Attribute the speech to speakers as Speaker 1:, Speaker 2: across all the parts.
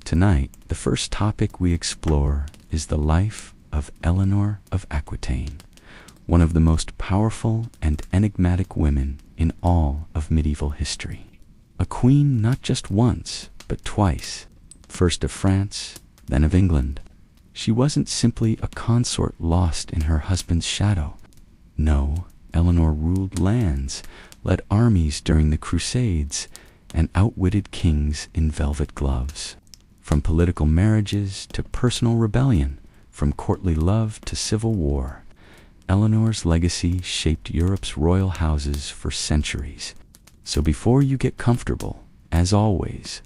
Speaker 1: Tonight, the first topic we explore is the life of Eleanor of Aquitaine, one of the most powerful and enigmatic women in all of medieval history. A queen not just once, but twice, first of France, then of England. She wasn't simply a consort lost in her husband's shadow. No, Eleanor ruled lands, led armies during the Crusades, and outwitted kings in velvet gloves. From political marriages to personal rebellion, from courtly love to civil war, Eleanor's legacy shaped Europe's royal houses for centuries. So before you get comfortable, as always,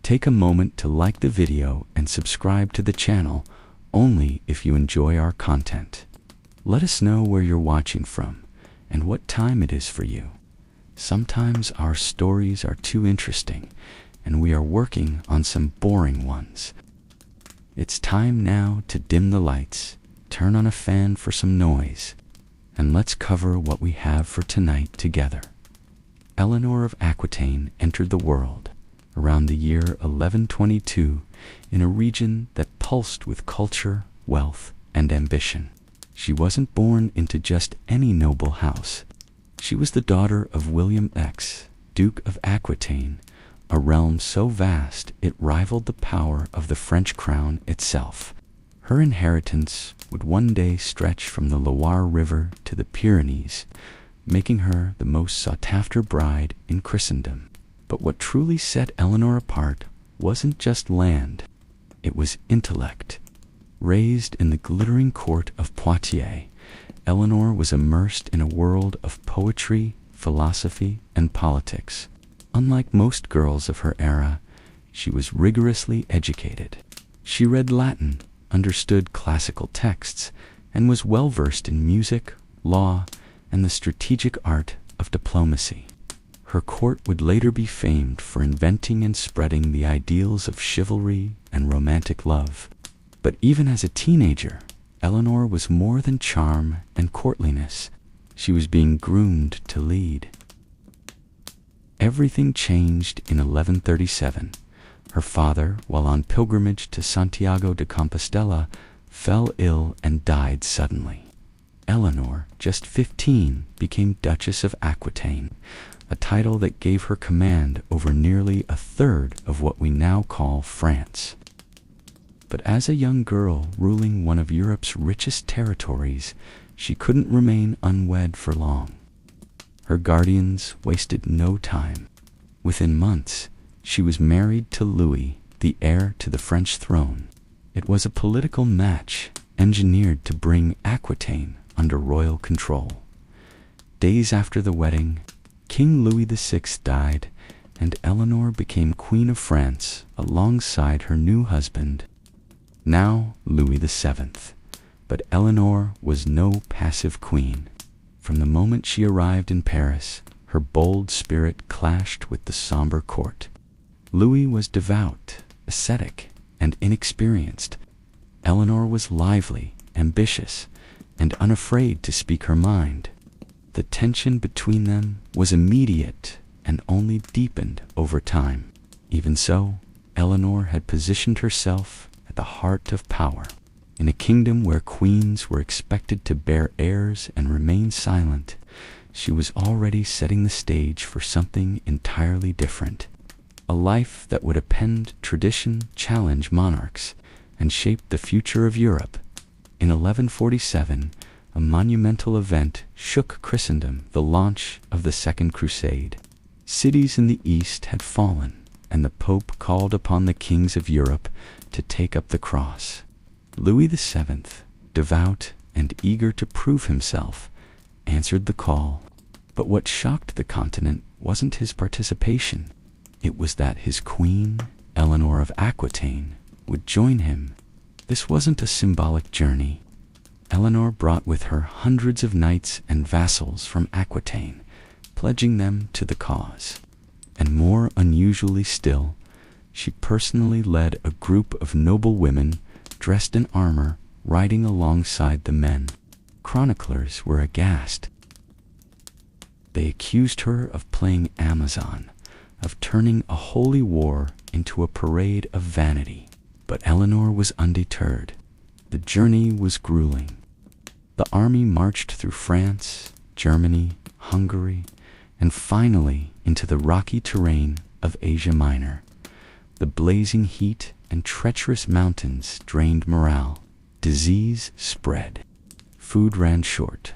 Speaker 1: take a moment to like the video and subscribe to the channel only if you enjoy our content. Let us know where you're watching from and what time it is for you. Sometimes our stories are too interesting and we are working on some boring ones. It's time now to dim the lights, turn on a fan for some noise, and let's cover what we have for tonight together. Eleanor of Aquitaine entered the world around the year 1122 in a region that pulsed with culture, wealth, and ambition. She wasn't born into just any noble house. She was the daughter of William X, Duke of Aquitaine, a realm so vast it rivaled the power of the French crown itself. Her inheritance would one day stretch from the Loire River to the Pyrenees, making her the most sought-after bride in Christendom. But what truly set Eleanor apart wasn't just land, it was intellect. Raised in the glittering court of Poitiers, Eleanor was immersed in a world of poetry, philosophy, and politics. Unlike most girls of her era, she was rigorously educated. She read Latin, understood classical texts, and was well-versed in music, law, and the strategic art of diplomacy. Her court would later be famed for inventing and spreading the ideals of chivalry and romantic love. But even as a teenager, Eleanor was more than charm and courtliness. She was being groomed to lead. Everything changed in 1137. Her father, while on pilgrimage to Santiago de Compostela, fell ill and died suddenly. Eleanor, just 15, became Duchess of Aquitaine, a title that gave her command over nearly a third of what we now call France. But as a young girl ruling one of Europe's richest territories, she couldn't remain unwed for long. Her guardians wasted no time. Within months, she was married to Louis, the heir to the French throne. It was a political match engineered to bring Aquitaine under royal control. Days after the wedding, King Louis VI died, and Eleanor became Queen of France alongside her new husband, now Louis VII. But Eleanor was no passive queen. From the moment she arrived in Paris, her bold spirit clashed with the somber court. Louis was devout, ascetic, and inexperienced. Eleanor was lively, ambitious, and unafraid to speak her mind. The tension between them was immediate and only deepened over time. Even so, Eleanor had positioned herself at the heart of power. In a kingdom where queens were expected to bear heirs and remain silent, she was already setting the stage for something entirely different. A life that would upend tradition, challenge monarchs, and shape the future of Europe. In 1147, a monumental event shook Christendom, the launch of the Second Crusade. Cities in the East had fallen, and the Pope called upon the kings of Europe to take up the cross. Louis VII, devout and eager to prove himself, answered the call. But what shocked the continent wasn't his participation. It was that his queen, Eleanor of Aquitaine, would join him. This wasn't a symbolic journey. Eleanor brought with her hundreds of knights and vassals from Aquitaine, pledging them to the cause. And more unusually still, she personally led a group of noble women dressed in armor, riding alongside the men. Chroniclers were aghast. They accused her of playing Amazon, of turning a holy war into a parade of vanity. But Eleanor was undeterred. The journey was grueling. The army marched through France, Germany, Hungary, and finally into the rocky terrain of Asia Minor. The blazing heat and treacherous mountains drained morale. Disease spread. Food ran short.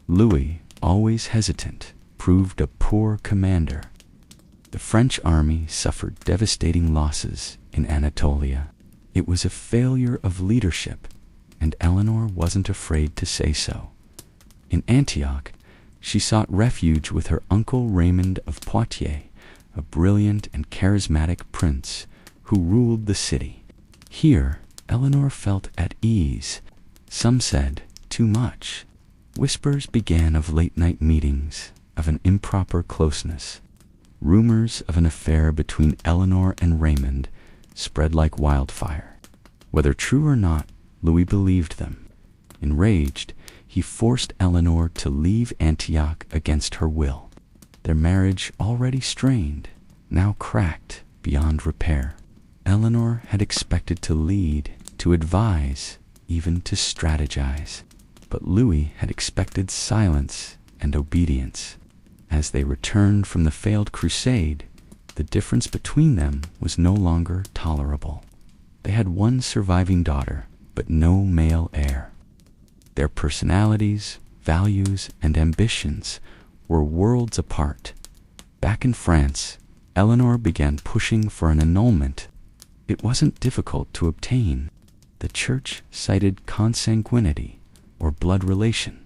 Speaker 1: Louis, always hesitant, proved a poor commander. The French army suffered devastating losses in Anatolia. It was a failure of leadership, and Eleanor wasn't afraid to say so. In Antioch, she sought refuge with her uncle Raymond of Poitiers, a brilliant and charismatic prince who ruled the city. Here, Eleanor felt at ease. Some said too much. Whispers began of late-night meetings, of an improper closeness. Rumors of an affair between Eleanor and Raymond spread like wildfire. Whether true or not, Louis believed them. Enraged, he forced Eleanor to leave Antioch against her will. Their marriage, already strained, now cracked beyond repair. Eleanor had expected to lead, to advise, even to strategize. But Louis had expected silence and obedience. As they returned from the failed crusade, the difference between them was no longer tolerable. They had one surviving daughter, but no male heir. Their personalities, values, and ambitions were worlds apart. Back in France, Eleanor began pushing for an annulment. It wasn't difficult to obtain. The church cited consanguinity, or blood relation,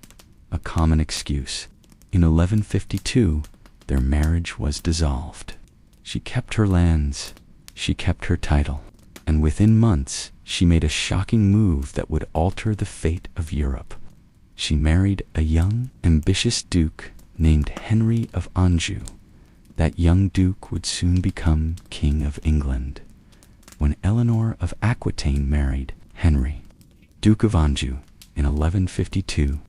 Speaker 1: a common excuse. In 1152, their marriage was dissolved. She kept her lands, she kept her title, and within months she made a shocking move that would alter the fate of Europe. She married a young, ambitious duke named Henry of Anjou. That young duke would soon become King of England. When Eleanor of Aquitaine married Henry, Duke of Anjou, in 1152,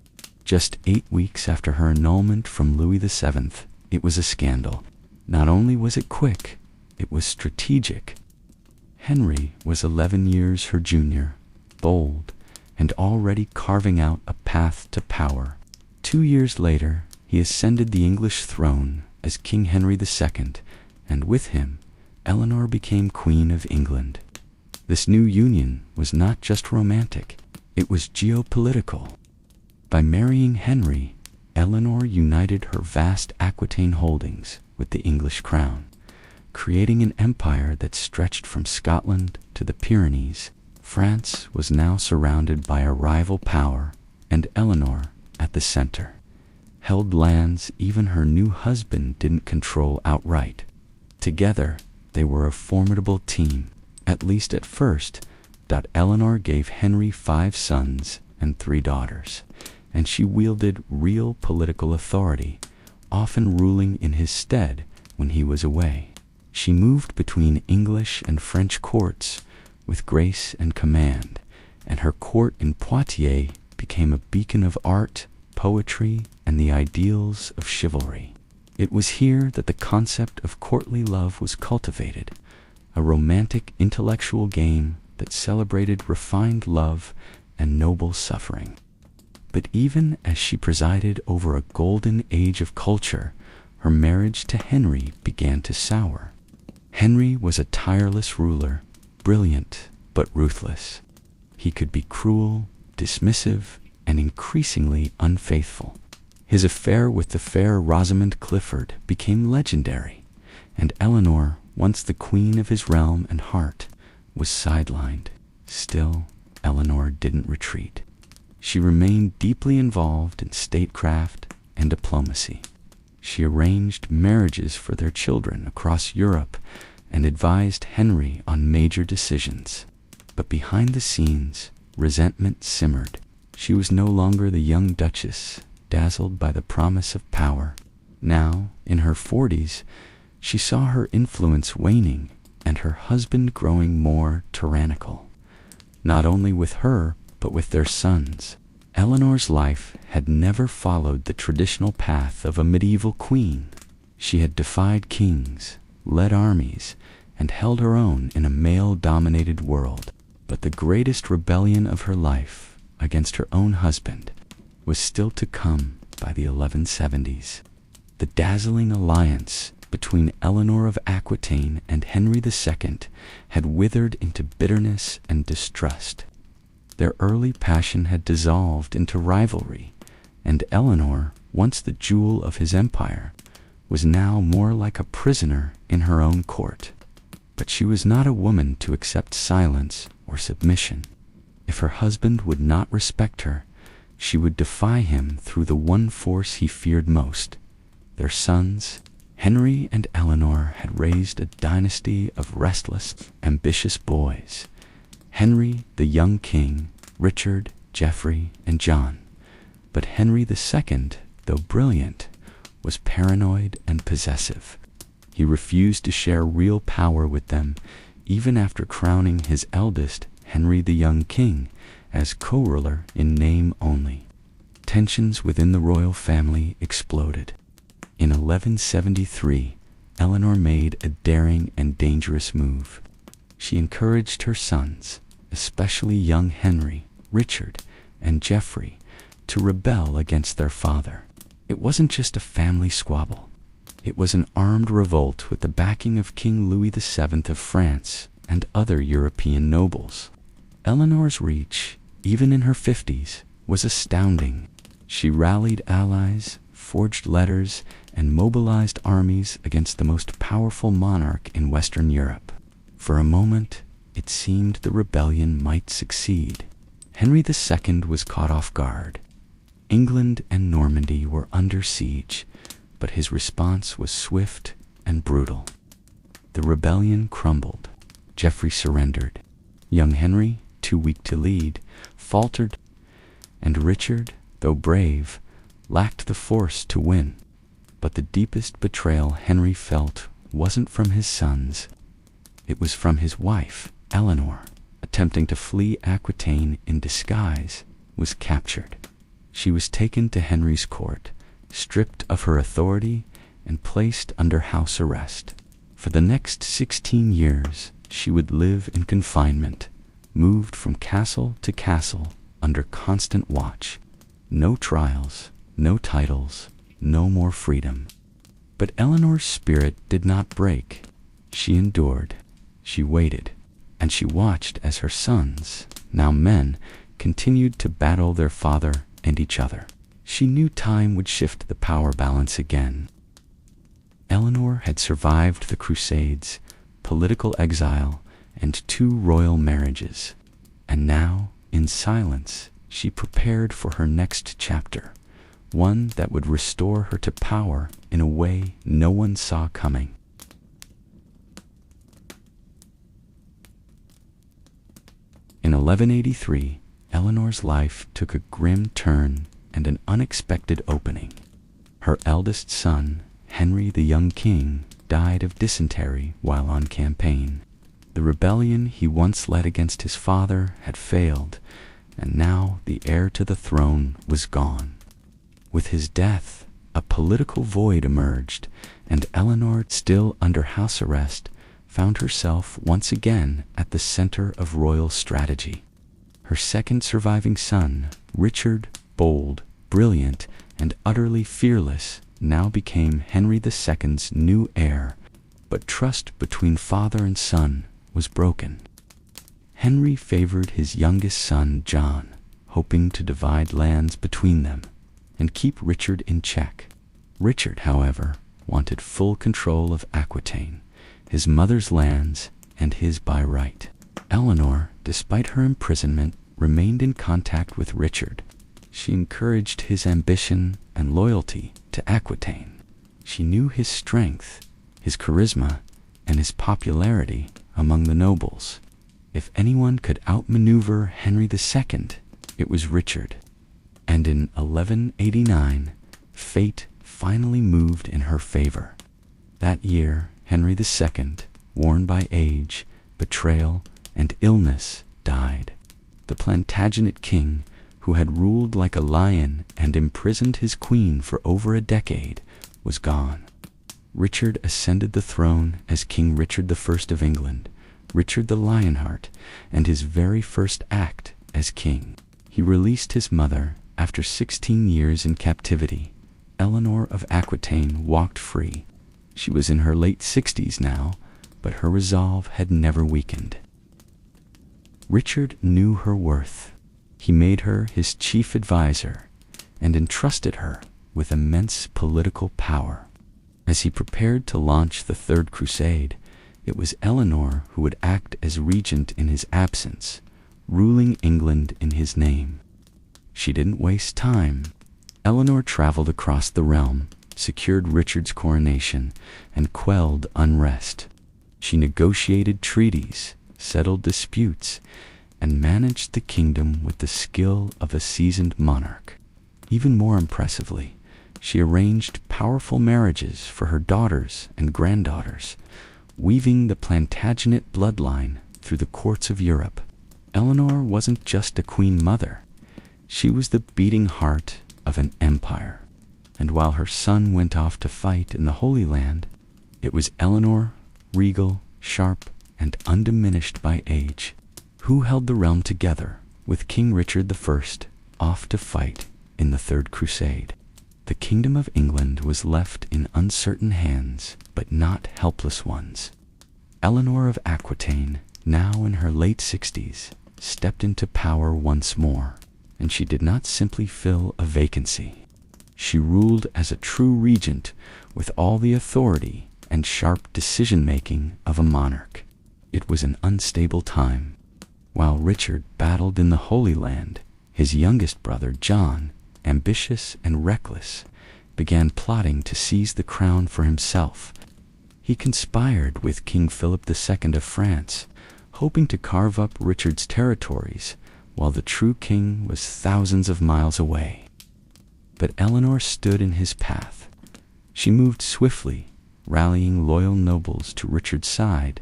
Speaker 1: just 8 weeks after her annulment from Louis VII, it was a scandal. Not only was it quick, it was strategic. Henry was 11 years her junior, bold, and already carving out a path to power. 2 years later, he ascended the English throne as King Henry II, and with him, Eleanor became Queen of England. This new union was not just romantic, it was geopolitical. By marrying Henry, Eleanor united her vast Aquitaine holdings with the English crown, creating an empire that stretched from Scotland to the Pyrenees. France was now surrounded by a rival power, and Eleanor, at the center, held lands even her new husband didn't control outright. Together, they were a formidable team, at least at first. Eleanor gave Henry 5 sons and 3 daughters, and she wielded real political authority, often ruling in his stead when he was away. She moved between English and French courts with grace and command, and her court in Poitiers became a beacon of art, poetry, and the ideals of chivalry. It was here that the concept of courtly love was cultivated, a romantic intellectual game that celebrated refined love and noble suffering. But even as she presided over a golden age of culture, her marriage to Henry began to sour. Henry was a tireless ruler, brilliant but ruthless. He could be cruel, dismissive, and increasingly unfaithful. His affair with the fair Rosamond Clifford became legendary, and Eleanor, once the queen of his realm and heart, was sidelined. Still, Eleanor didn't retreat. She remained deeply involved in statecraft and diplomacy. She arranged marriages for their children across Europe and advised Henry on major decisions. But behind the scenes, resentment simmered. She was no longer the young duchess, dazzled by the promise of power. Now, in her 40s, she saw her influence waning and her husband growing more tyrannical, not only with her, but with their sons. Eleanor's life had never followed the traditional path of a medieval queen. She had defied kings, led armies, and held her own in a male-dominated world. But the greatest rebellion of her life against her own husband was still to come by the 1170s. The dazzling alliance between Eleanor of Aquitaine and Henry II had withered into bitterness and distrust. Their early passion had dissolved into rivalry, and Eleanor, once the jewel of his empire, was now more like a prisoner in her own court. But she was not a woman to accept silence or submission. If her husband would not respect her, she would defy him through the one force he feared most. Their sons, Henry and Eleanor, had raised a dynasty of restless, ambitious boys. Henry, the young king, Richard, Geoffrey, and John. But Henry II, though brilliant, was paranoid and possessive. He refused to share real power with them, even after crowning his eldest, Henry the young king, as co-ruler in name only. Tensions within the royal family exploded. In 1173, Eleanor made a daring and dangerous move. She encouraged her sons, especially young Henry, Richard, and Geoffrey, to rebel against their father. It wasn't just a family squabble. It was an armed revolt with the backing of King Louis VII of France and other European nobles. Eleanor's reach, even in her 50s, was astounding. She rallied allies, forged letters, and mobilized armies against the most powerful monarch in Western Europe. For a moment, it seemed the rebellion might succeed. Henry II was caught off guard. England and Normandy were under siege, but his response was swift and brutal. The rebellion crumbled. Geoffrey surrendered. Young Henry, too weak to lead, faltered, and Richard, though brave, lacked the force to win. But the deepest betrayal Henry felt wasn't from his sons. It was from his wife, Eleanor, attempting to flee Aquitaine in disguise, was captured. She was taken to Henry's court, stripped of her authority, and placed under house arrest. For the next 16 years, she would live in confinement, moved from castle to castle under constant watch. No trials, no titles, no more freedom. But Eleanor's spirit did not break. She endured, she waited, and she watched as her sons, now men, continued to battle their father and each other. She knew time would shift the power balance again. Eleanor had survived the Crusades, political exile, and 2 royal marriages. And now, in silence, she prepared for her next chapter, one that would restore her to power in a way no one saw coming. In 1183, Eleanor's life took a grim turn and an unexpected opening. Her eldest son, Henry the young king, died of dysentery while on campaign. The rebellion he once led against his father had failed, and now the heir to the throne was gone. With his death, a political void emerged, and Eleanor, still under house arrest, found herself once again at the center of royal strategy. Her second surviving son, Richard, bold, brilliant, and utterly fearless, now became Henry II's new heir, but trust between father and son was broken. Henry favored his youngest son, John, hoping to divide lands between them and keep Richard in check. Richard, however, wanted full control of Aquitaine, his mother's lands, and his by right. Eleanor, despite her imprisonment, remained in contact with Richard. She encouraged his ambition and loyalty to Aquitaine. She knew his strength, his charisma, and his popularity among the nobles. If anyone could outmaneuver Henry II, it was Richard. And in 1189, fate finally moved in her favor. That year, Henry II, worn by age, betrayal, and illness, died. The Plantagenet king, who had ruled like a lion and imprisoned his queen for over a decade, was gone. Richard ascended the throne as King Richard I of England, Richard the Lionheart, and his very first act as king. He released his mother after 16 years in captivity. Eleanor of Aquitaine walked free. She was in her late 60s now, but her resolve had never weakened. Richard knew her worth. He made her his chief advisor and entrusted her with immense political power. As he prepared to launch the Third Crusade, it was Eleanor who would act as regent in his absence, ruling England in his name. She didn't waste time. Eleanor traveled across the realm, secured Richard's coronation, and quelled unrest. She negotiated treaties, settled disputes, and managed the kingdom with the skill of a seasoned monarch. Even more impressively, she arranged powerful marriages for her daughters and granddaughters, weaving the Plantagenet bloodline through the courts of Europe. Eleanor wasn't just a queen mother. She was the beating heart of an empire. And while her son went off to fight in the Holy Land, it was Eleanor, regal, sharp, and undiminished by age, who held the realm together with King Richard I off to fight in the Third Crusade. The kingdom of England was left in uncertain hands, but not helpless ones. Eleanor of Aquitaine, now in her late 60s, stepped into power once more, and she did not simply fill a vacancy. She ruled as a true regent with all the authority and sharp decision-making of a monarch. It was an unstable time. While Richard battled in the Holy Land, his youngest brother John, ambitious and reckless, began plotting to seize the crown for himself. He conspired with King Philip II of France, hoping to carve up Richard's territories, while the true king was thousands of miles away. But Eleanor stood in his path. She moved swiftly, rallying loyal nobles to Richard's side,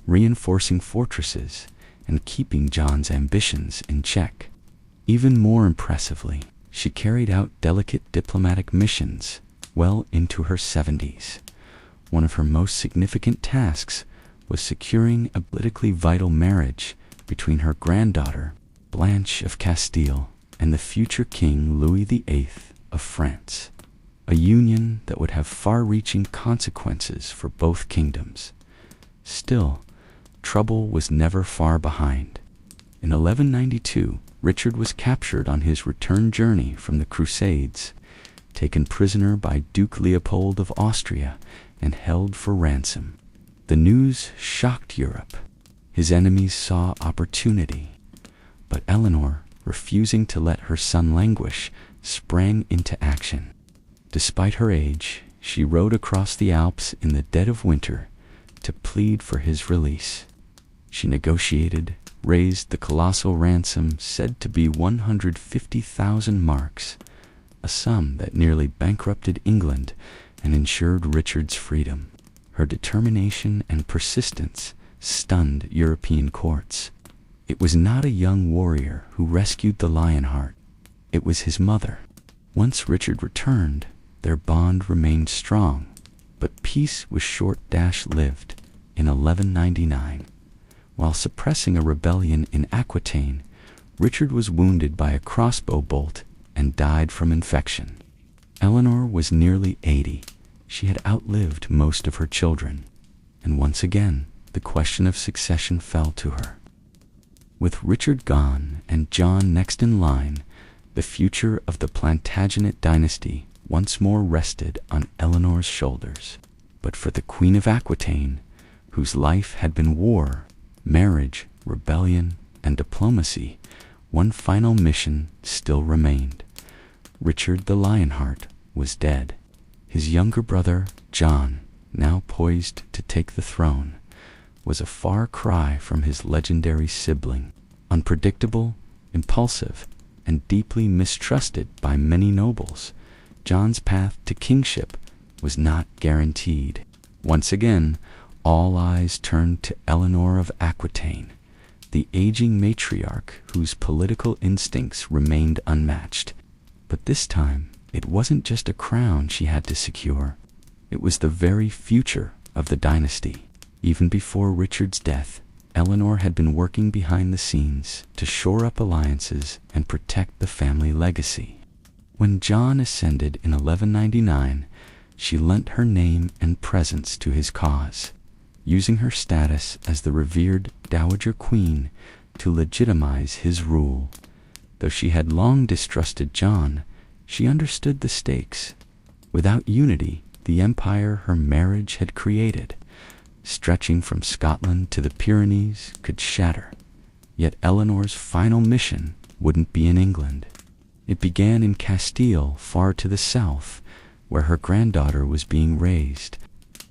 Speaker 1: reinforcing fortresses, and keeping John's ambitions in check. Even more impressively, she carried out delicate diplomatic missions well into her 70s. One of her most significant tasks was securing a politically vital marriage between her granddaughter, Blanche of Castile, and the future King Louis VIII of France, a union that would have far-reaching consequences for both kingdoms. Still, trouble was never far behind. In 1192, Richard was captured on his return journey from the Crusades, taken prisoner by Duke Leopold of Austria, and held for ransom. The news shocked Europe. His enemies saw opportunity, but Eleanor, refusing to let her son languish, sprang into action. Despite her age, she rode across the Alps in the dead of winter to plead for his release. She negotiated, raised the colossal ransom said to be 150,000 marks, a sum that nearly bankrupted England and ensured Richard's freedom. Her determination and persistence stunned European courts. It was not a young warrior who rescued the Lionheart. It was his mother. Once Richard returned, their bond remained strong, but peace was short-lived in 1199. While suppressing a rebellion in Aquitaine, Richard was wounded by a crossbow bolt and died from infection. Eleanor was nearly 80. She had outlived most of her children, and once again, the question of succession fell to her. With Richard gone and John next in line, the future of the Plantagenet dynasty once more rested on Eleanor's shoulders. But for the Queen of Aquitaine, whose life had been war, marriage, rebellion, and diplomacy, one final mission still remained. Richard the Lionheart was dead. His younger brother, John, now poised to take the throne, was a far cry from his legendary sibling. Unpredictable, impulsive, and deeply mistrusted by many nobles, John's path to kingship was not guaranteed. Once again, all eyes turned to Eleanor of Aquitaine, the aging matriarch whose political instincts remained unmatched. But this time, it wasn't just a crown she had to secure. It was the very future of the dynasty. Even before Richard's death, Eleanor had been working behind the scenes to shore up alliances and protect the family legacy. When John ascended in 1199, she lent her name and presence to his cause, using her status as the revered Dowager Queen to legitimize his rule. Though she had long distrusted John, she understood the stakes. Without unity, the empire her marriage had created, stretching from Scotland to the Pyrenees, could shatter. Yet Eleanor's final mission wouldn't be in England. It began in Castile, far to the south, where her granddaughter was being raised.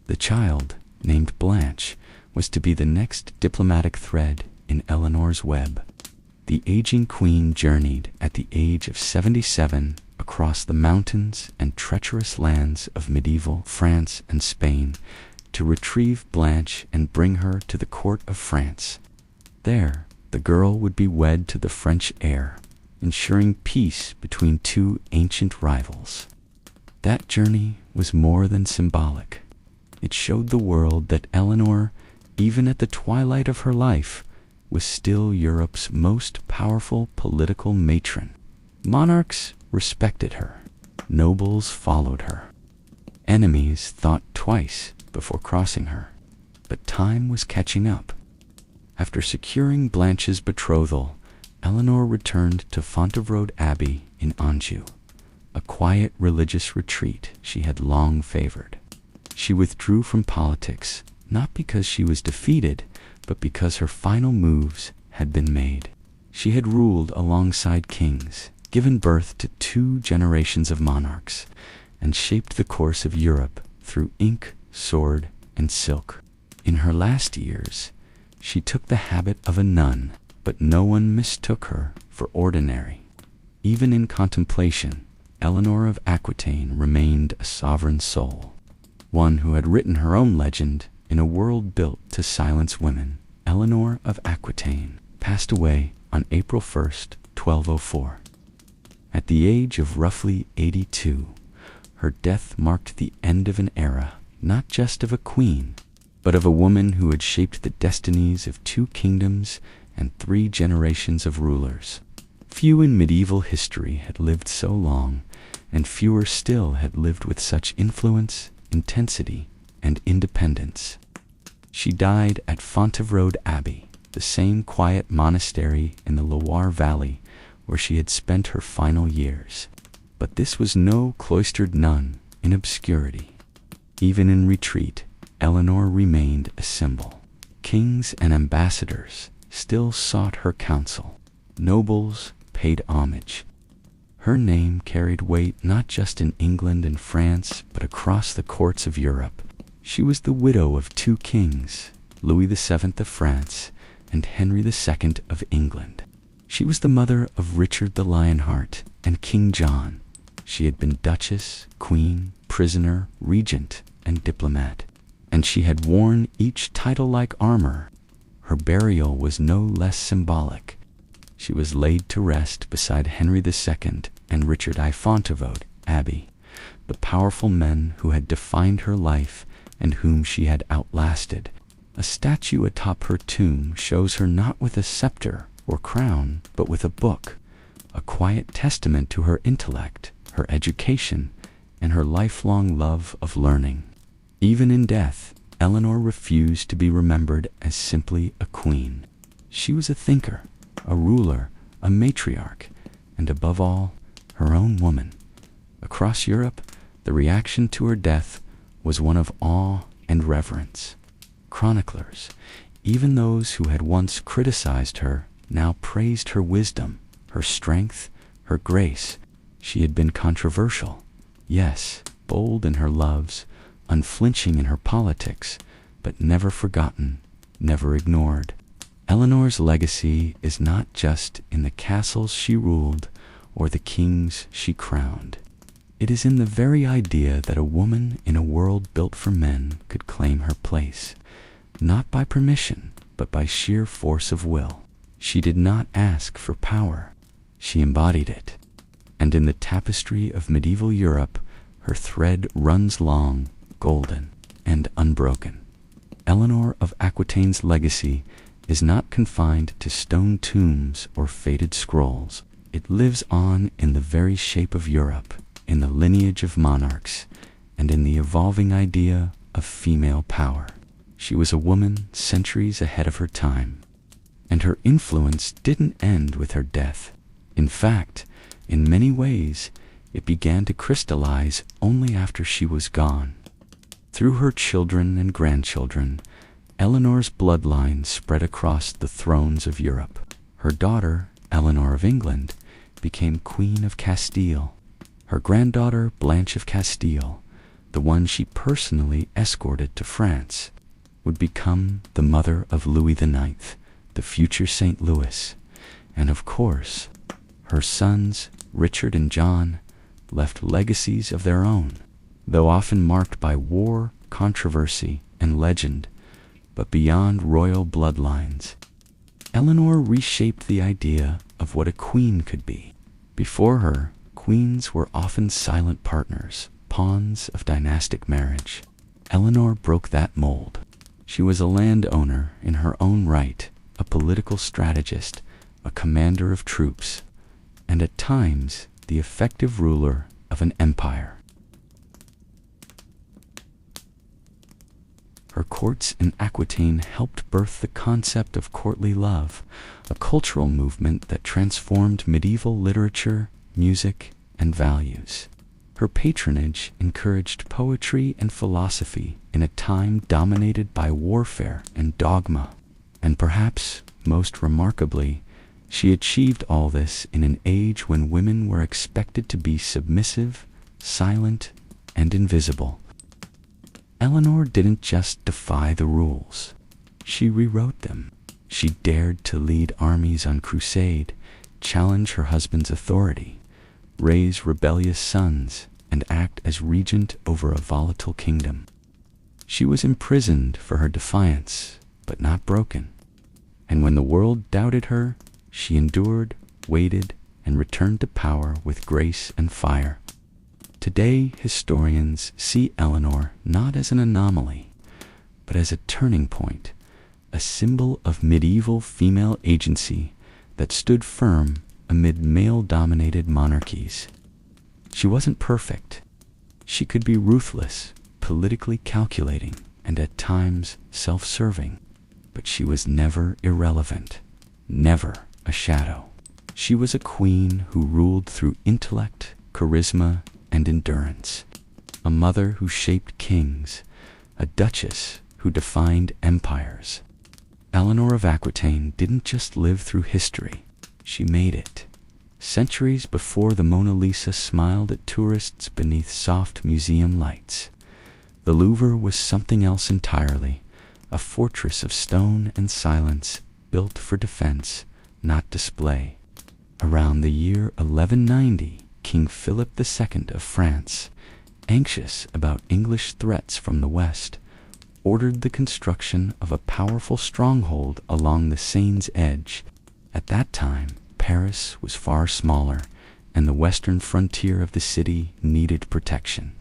Speaker 1: The child, named Blanche, was to be the next diplomatic thread in Eleanor's web. The aging queen journeyed at the age of 77 across the mountains and treacherous lands of medieval France and Spain to retrieve Blanche and bring her to the court of France. There, the girl would be wed to the French heir, ensuring peace between two ancient rivals. That journey was more than symbolic. It showed the world that Eleanor, even at the twilight of her life, was still Europe's most powerful political matron. Monarchs respected her. Nobles followed her. Enemies thought twice before crossing her. But time was catching up. After securing Blanche's betrothal, Eleanor returned to Fontevraud Abbey in Anjou, a quiet religious retreat she had long favored. She withdrew from politics, not because she was defeated, but because her final moves had been made. She had ruled alongside kings, given birth to 2 generations of monarchs, and shaped the course of Europe through ink, sword, and silk. In her last years, she took the habit of a nun, but no one mistook her for ordinary. Even in contemplation, Eleanor of Aquitaine remained a sovereign soul, one who had written her own legend in a world built to silence women. Eleanor of Aquitaine passed away on April 1st, 1204. At the age of roughly 82, her death marked the end of an era, not just of a queen, but of a woman who had shaped the destinies of 2 kingdoms and 3 generations of rulers. Few in medieval history had lived so long, and fewer still had lived with such influence, intensity, and independence. She died at Fontevraud Abbey, the same quiet monastery in the Loire Valley where she had spent her final years. But this was no cloistered nun in obscurity. Even in retreat, Eleanor remained a symbol. Kings and ambassadors still sought her counsel. Nobles paid homage. Her name carried weight not just in England and France, but across the courts of Europe. She was the widow of 2 kings, Louis VII of France and Henry II of England. She was the mother of Richard the Lionheart and King John. She had been duchess, queen, prisoner, regent, and diplomat, and she had worn each title like armor. Her burial was no less symbolic. She was laid to rest beside Henry II and Richard I Fontevraud Abbey, the powerful men who had defined her life and whom she had outlasted. A statue atop her tomb shows her not with a scepter or crown, but with a book, a quiet testament to her intellect, her education, and her lifelong love of learning. Even in death, Eleanor refused to be remembered as simply a queen. She was a thinker, a ruler, a matriarch, and above all, her own woman. Across Europe, the reaction to her death was one of awe and reverence. Chroniclers, even those who had once criticized her, now praised her wisdom, her strength, her grace. She had been controversial, yes, bold in her loves, unflinching in her politics, but never forgotten, never ignored. Eleanor's legacy is not just in the castles she ruled or the kings she crowned. It is in the very idea that a woman in a world built for men could claim her place, not by permission, but by sheer force of will. She did not ask for power. She embodied it. And in the tapestry of medieval Europe, her thread runs long, golden and unbroken. Eleanor of Aquitaine's legacy is not confined to stone tombs or faded scrolls. It lives on in the very shape of Europe, in the lineage of monarchs, and in the evolving idea of female power. She was a woman centuries ahead of her time, and her influence didn't end with her death. In fact, in many ways, it began to crystallize only after she was gone. Through her children and grandchildren, Eleanor's bloodline spread across the thrones of Europe. Her daughter, Eleanor of England, became Queen of Castile. Her granddaughter, Blanche of Castile, the one she personally escorted to France, would become the mother of Louis IX, the future St. Louis, and of course, her sons, Richard and John, left legacies of their own, though often marked by war, controversy, and legend, but beyond royal bloodlines. Eleanor reshaped the idea of what a queen could be. Before her, queens were often silent partners, pawns of dynastic marriage. Eleanor broke that mold. She was a landowner in her own right, a political strategist, a commander of troops, and at times the effective ruler of an empire. Her courts in Aquitaine helped birth the concept of courtly love, a cultural movement that transformed medieval literature, music, and values. Her patronage encouraged poetry and philosophy in a time dominated by warfare and dogma. And perhaps, most remarkably, she achieved all this in an age when women were expected to be submissive, silent, and invisible. Eleanor didn't just defy the rules. She rewrote them. She dared to lead armies on crusade, challenge her husband's authority, raise rebellious sons, and act as regent over a volatile kingdom. She was imprisoned for her defiance, but not broken. And when the world doubted her, she endured, waited, and returned to power with grace and fire. Today, historians see Eleanor not as an anomaly, but as a turning point, a symbol of medieval female agency that stood firm amid male-dominated monarchies. She wasn't perfect. She could be ruthless, politically calculating, and at times self-serving, but she was never irrelevant, never a shadow. She was a queen who ruled through intellect, charisma, and endurance, a mother who shaped kings, a duchess who defined empires. Eleanor of Aquitaine didn't just live through history, she made it. Centuries before the Mona Lisa smiled at tourists beneath soft museum lights, the Louvre was something else entirely, a fortress of stone and silence built for defense, not display. Around the year 1190, King Philip II of France, anxious about English threats from the west, ordered the construction of a powerful stronghold along the Seine's edge. At that time, Paris was far smaller, and the western frontier of the city needed protection.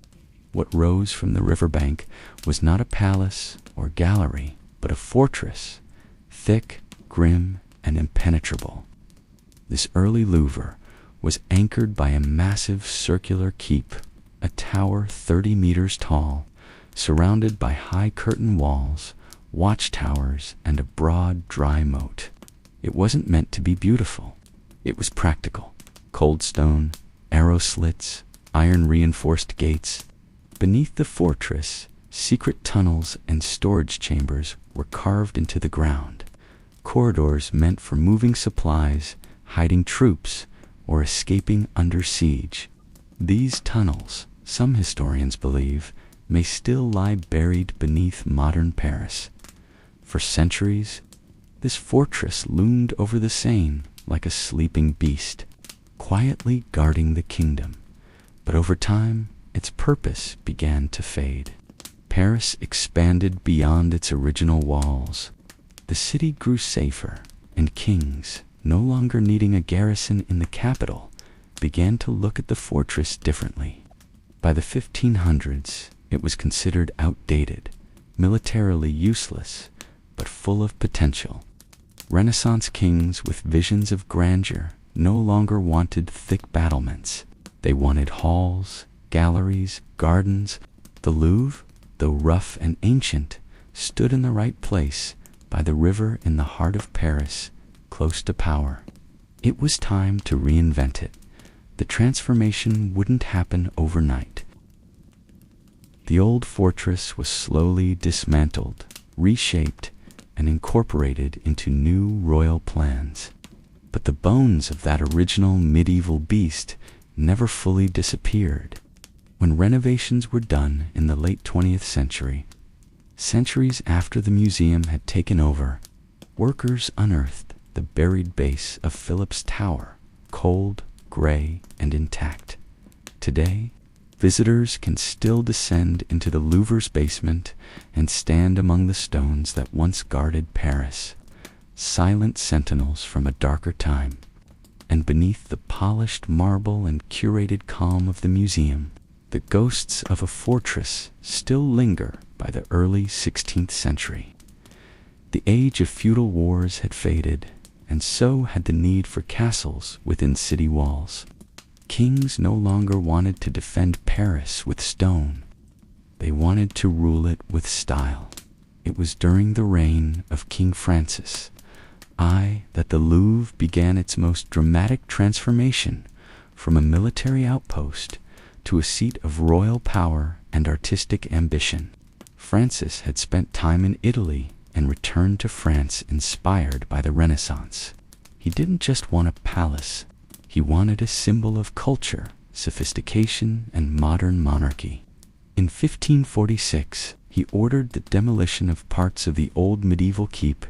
Speaker 1: What rose from the riverbank was not a palace or gallery, but a fortress, thick, grim, and impenetrable. This early Louvre was anchored by a massive circular keep, a tower 30 meters tall, surrounded by high curtain walls, watchtowers, and a broad, dry moat. It wasn't meant to be beautiful. It was practical. Cold stone, arrow slits, iron-reinforced gates. Beneath the fortress, secret tunnels and storage chambers were carved into the ground. Corridors meant for moving supplies, hiding troops, or escaping under siege. These tunnels, some historians believe, may still lie buried beneath modern Paris. For centuries, this fortress loomed over the Seine like a sleeping beast, quietly guarding the kingdom. But over time, its purpose began to fade. Paris expanded beyond its original walls. The city grew safer, and kings, no longer needing a garrison in the capital, began to look at the fortress differently. By the 1500s, It was considered outdated, militarily useless, but full of potential. Renaissance kings with visions of grandeur no longer wanted thick battlements. They wanted halls, galleries, gardens. The Louvre, though rough and ancient, stood in the right place, by the river in the heart of Paris, close to power. It was time to reinvent it. The transformation wouldn't happen overnight. The old fortress was slowly dismantled, reshaped, and incorporated into new royal plans. But the bones of that original medieval beast never fully disappeared. When renovations were done in the late 20th century, centuries after the museum had taken over, workers unearthed the buried base of Philip's Tower, cold, gray, and intact. Today, visitors can still descend into the Louvre's basement and stand among the stones that once guarded Paris, silent sentinels from a darker time. And beneath the polished marble and curated calm of the museum, the ghosts of a fortress still linger by the early 16th century. The age of feudal wars had faded, and so had the need for castles within city walls. Kings no longer wanted to defend Paris with stone. They wanted to rule it with style. It was during the reign of King Francis I that the Louvre began its most dramatic transformation from a military outpost to a seat of royal power and artistic ambition. Francis had spent time in Italy and returned to France inspired by the Renaissance. He didn't just want a palace. He wanted a symbol of culture, sophistication, and modern monarchy. In 1546, he ordered the demolition of parts of the old medieval keep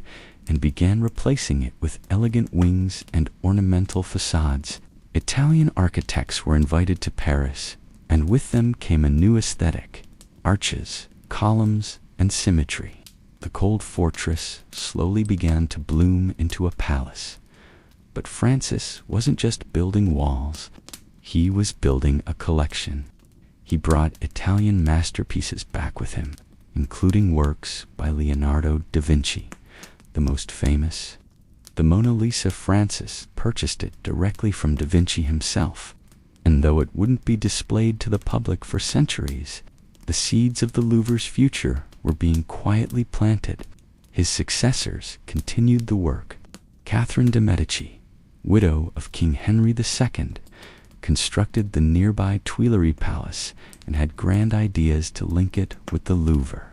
Speaker 1: and began replacing it with elegant wings and ornamental facades. Italian architects were invited to Paris, and with them came a new aesthetic: arches, columns, and symmetry. The cold fortress slowly began to bloom into a palace. But Francis wasn't just building walls, he was building a collection. He brought Italian masterpieces back with him, including works by Leonardo da Vinci, the most famous. The Mona Lisa. Francis purchased it directly from da Vinci himself, and though it wouldn't be displayed to the public for centuries, the seeds of the Louvre's future were being quietly planted. His successors continued the work. Catherine de' Medici, widow of King Henry II, constructed the nearby Tuileries Palace and had grand ideas to link it with the Louvre.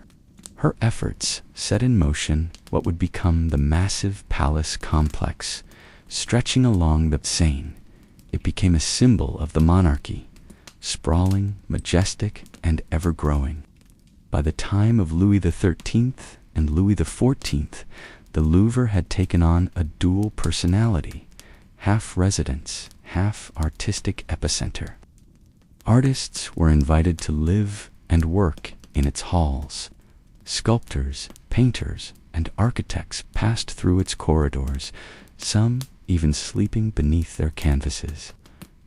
Speaker 1: Her efforts set in motion what would become the massive palace complex, stretching along the Seine. It became a symbol of the monarchy, sprawling, majestic, and ever-growing. By the time of Louis XIII and Louis XIV, the Louvre had taken on a dual personality, half residence, half artistic epicenter. Artists were invited to live and work in its halls. Sculptors, painters, and architects passed through its corridors, some even sleeping beneath their canvases.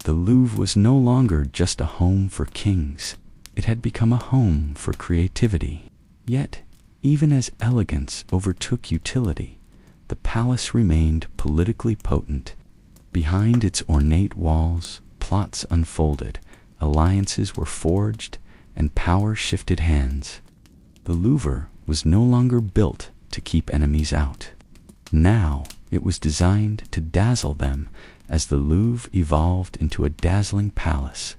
Speaker 1: The Louvre was no longer just a home for kings. It had become a home for creativity. Yet, even as elegance overtook utility, the palace remained politically potent. Behind its ornate walls, plots unfolded, alliances were forged, and power shifted hands. The Louvre was no longer built to keep enemies out. Now, it was designed to dazzle them. As the Louvre evolved into a dazzling palace,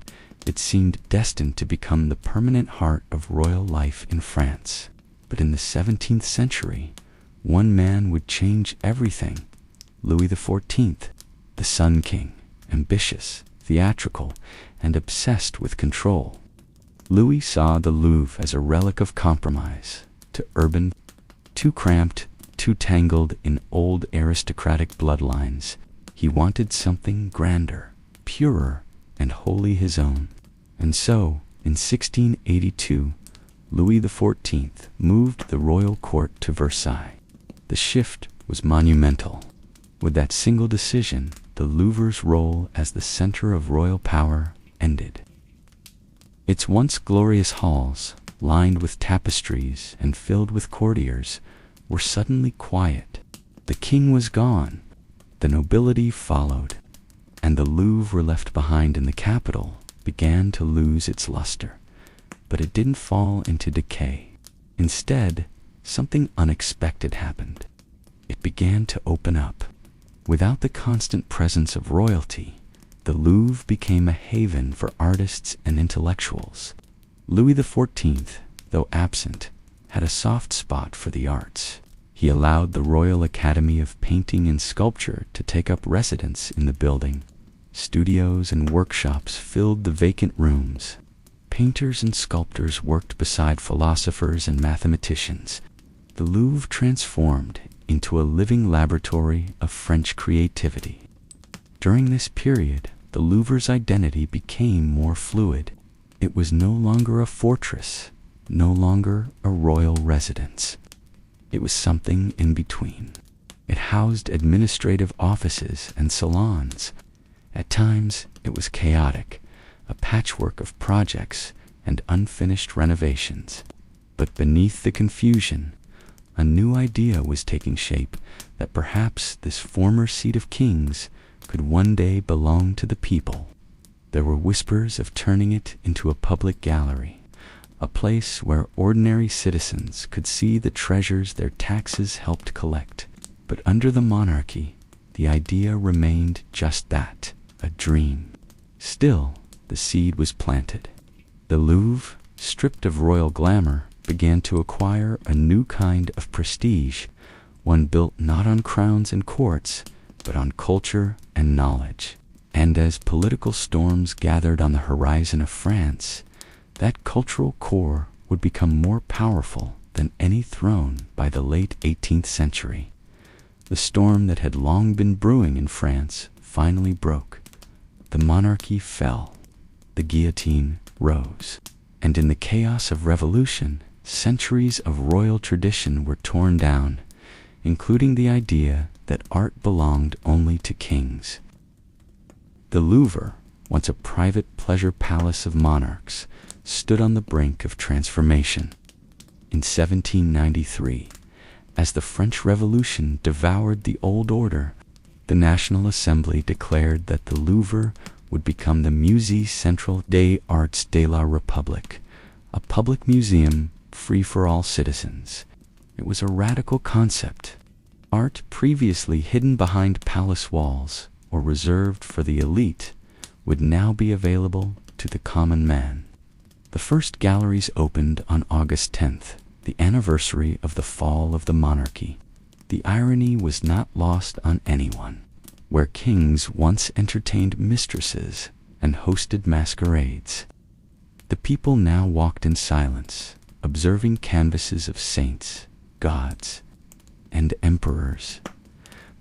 Speaker 1: it seemed destined to become the permanent heart of royal life in France. But in the 17th century, one man would change everything: Louis XIV, the Sun King, ambitious, theatrical, and obsessed with control. Louis saw the Louvre as a relic of compromise, too cramped, too tangled in old aristocratic bloodlines. He wanted something grander, purer, and wholly his own. And so, in 1682, Louis XIV moved the royal court to Versailles. The shift was monumental. With that single decision, the Louvre's role as the center of royal power ended. Its once glorious halls, lined with tapestries and filled with courtiers, were suddenly quiet. The king was gone, the nobility followed, and the Louvre left behind in the capital began to lose its luster. But it didn't fall into decay. Instead, something unexpected happened. It began to open up. Without the constant presence of royalty, the Louvre became a haven for artists and intellectuals. Louis XIV, though absent, had a soft spot for the arts. He allowed the Royal Academy of Painting and Sculpture to take up residence in the building. Studios and workshops filled the vacant rooms. Painters and sculptors worked beside philosophers and mathematicians. The Louvre transformed into a living laboratory of French creativity. During this period, the Louvre's identity became more fluid. It was no longer a fortress, no longer a royal residence. It was something in between. It housed administrative offices and salons. At times, it was chaotic, a patchwork of projects and unfinished renovations. But beneath the confusion, a new idea was taking shape, that perhaps this former seat of kings could one day belong to the people. There were whispers of turning it into a public gallery, a place where ordinary citizens could see the treasures their taxes helped collect. But under the monarchy, the idea remained just that, a dream. Still, the seed was planted. The Louvre, stripped of royal glamour, began to acquire a new kind of prestige, one built not on crowns and courts, but on culture and knowledge. And as political storms gathered on the horizon of France, that cultural core would become more powerful than any throne by the late 18th century. The storm that had long been brewing in France finally broke. The monarchy fell. The guillotine rose. And in the chaos of revolution, centuries of royal tradition were torn down, including the idea that art belonged only to kings. The Louvre, once a private pleasure palace of monarchs, stood on the brink of transformation. In 1793, as the French Revolution devoured the old order, the National Assembly declared that the Louvre would become the Musée Central des Arts de la République, a public museum free for all citizens. It was a radical concept. Art previously hidden behind palace walls or reserved for the elite would now be available to the common man. The first galleries opened on August 10th, the anniversary of the fall of the monarchy. The irony was not lost on anyone. Where kings once entertained mistresses and hosted masquerades, the people now walked in silence, observing canvases of saints, gods, and emperors.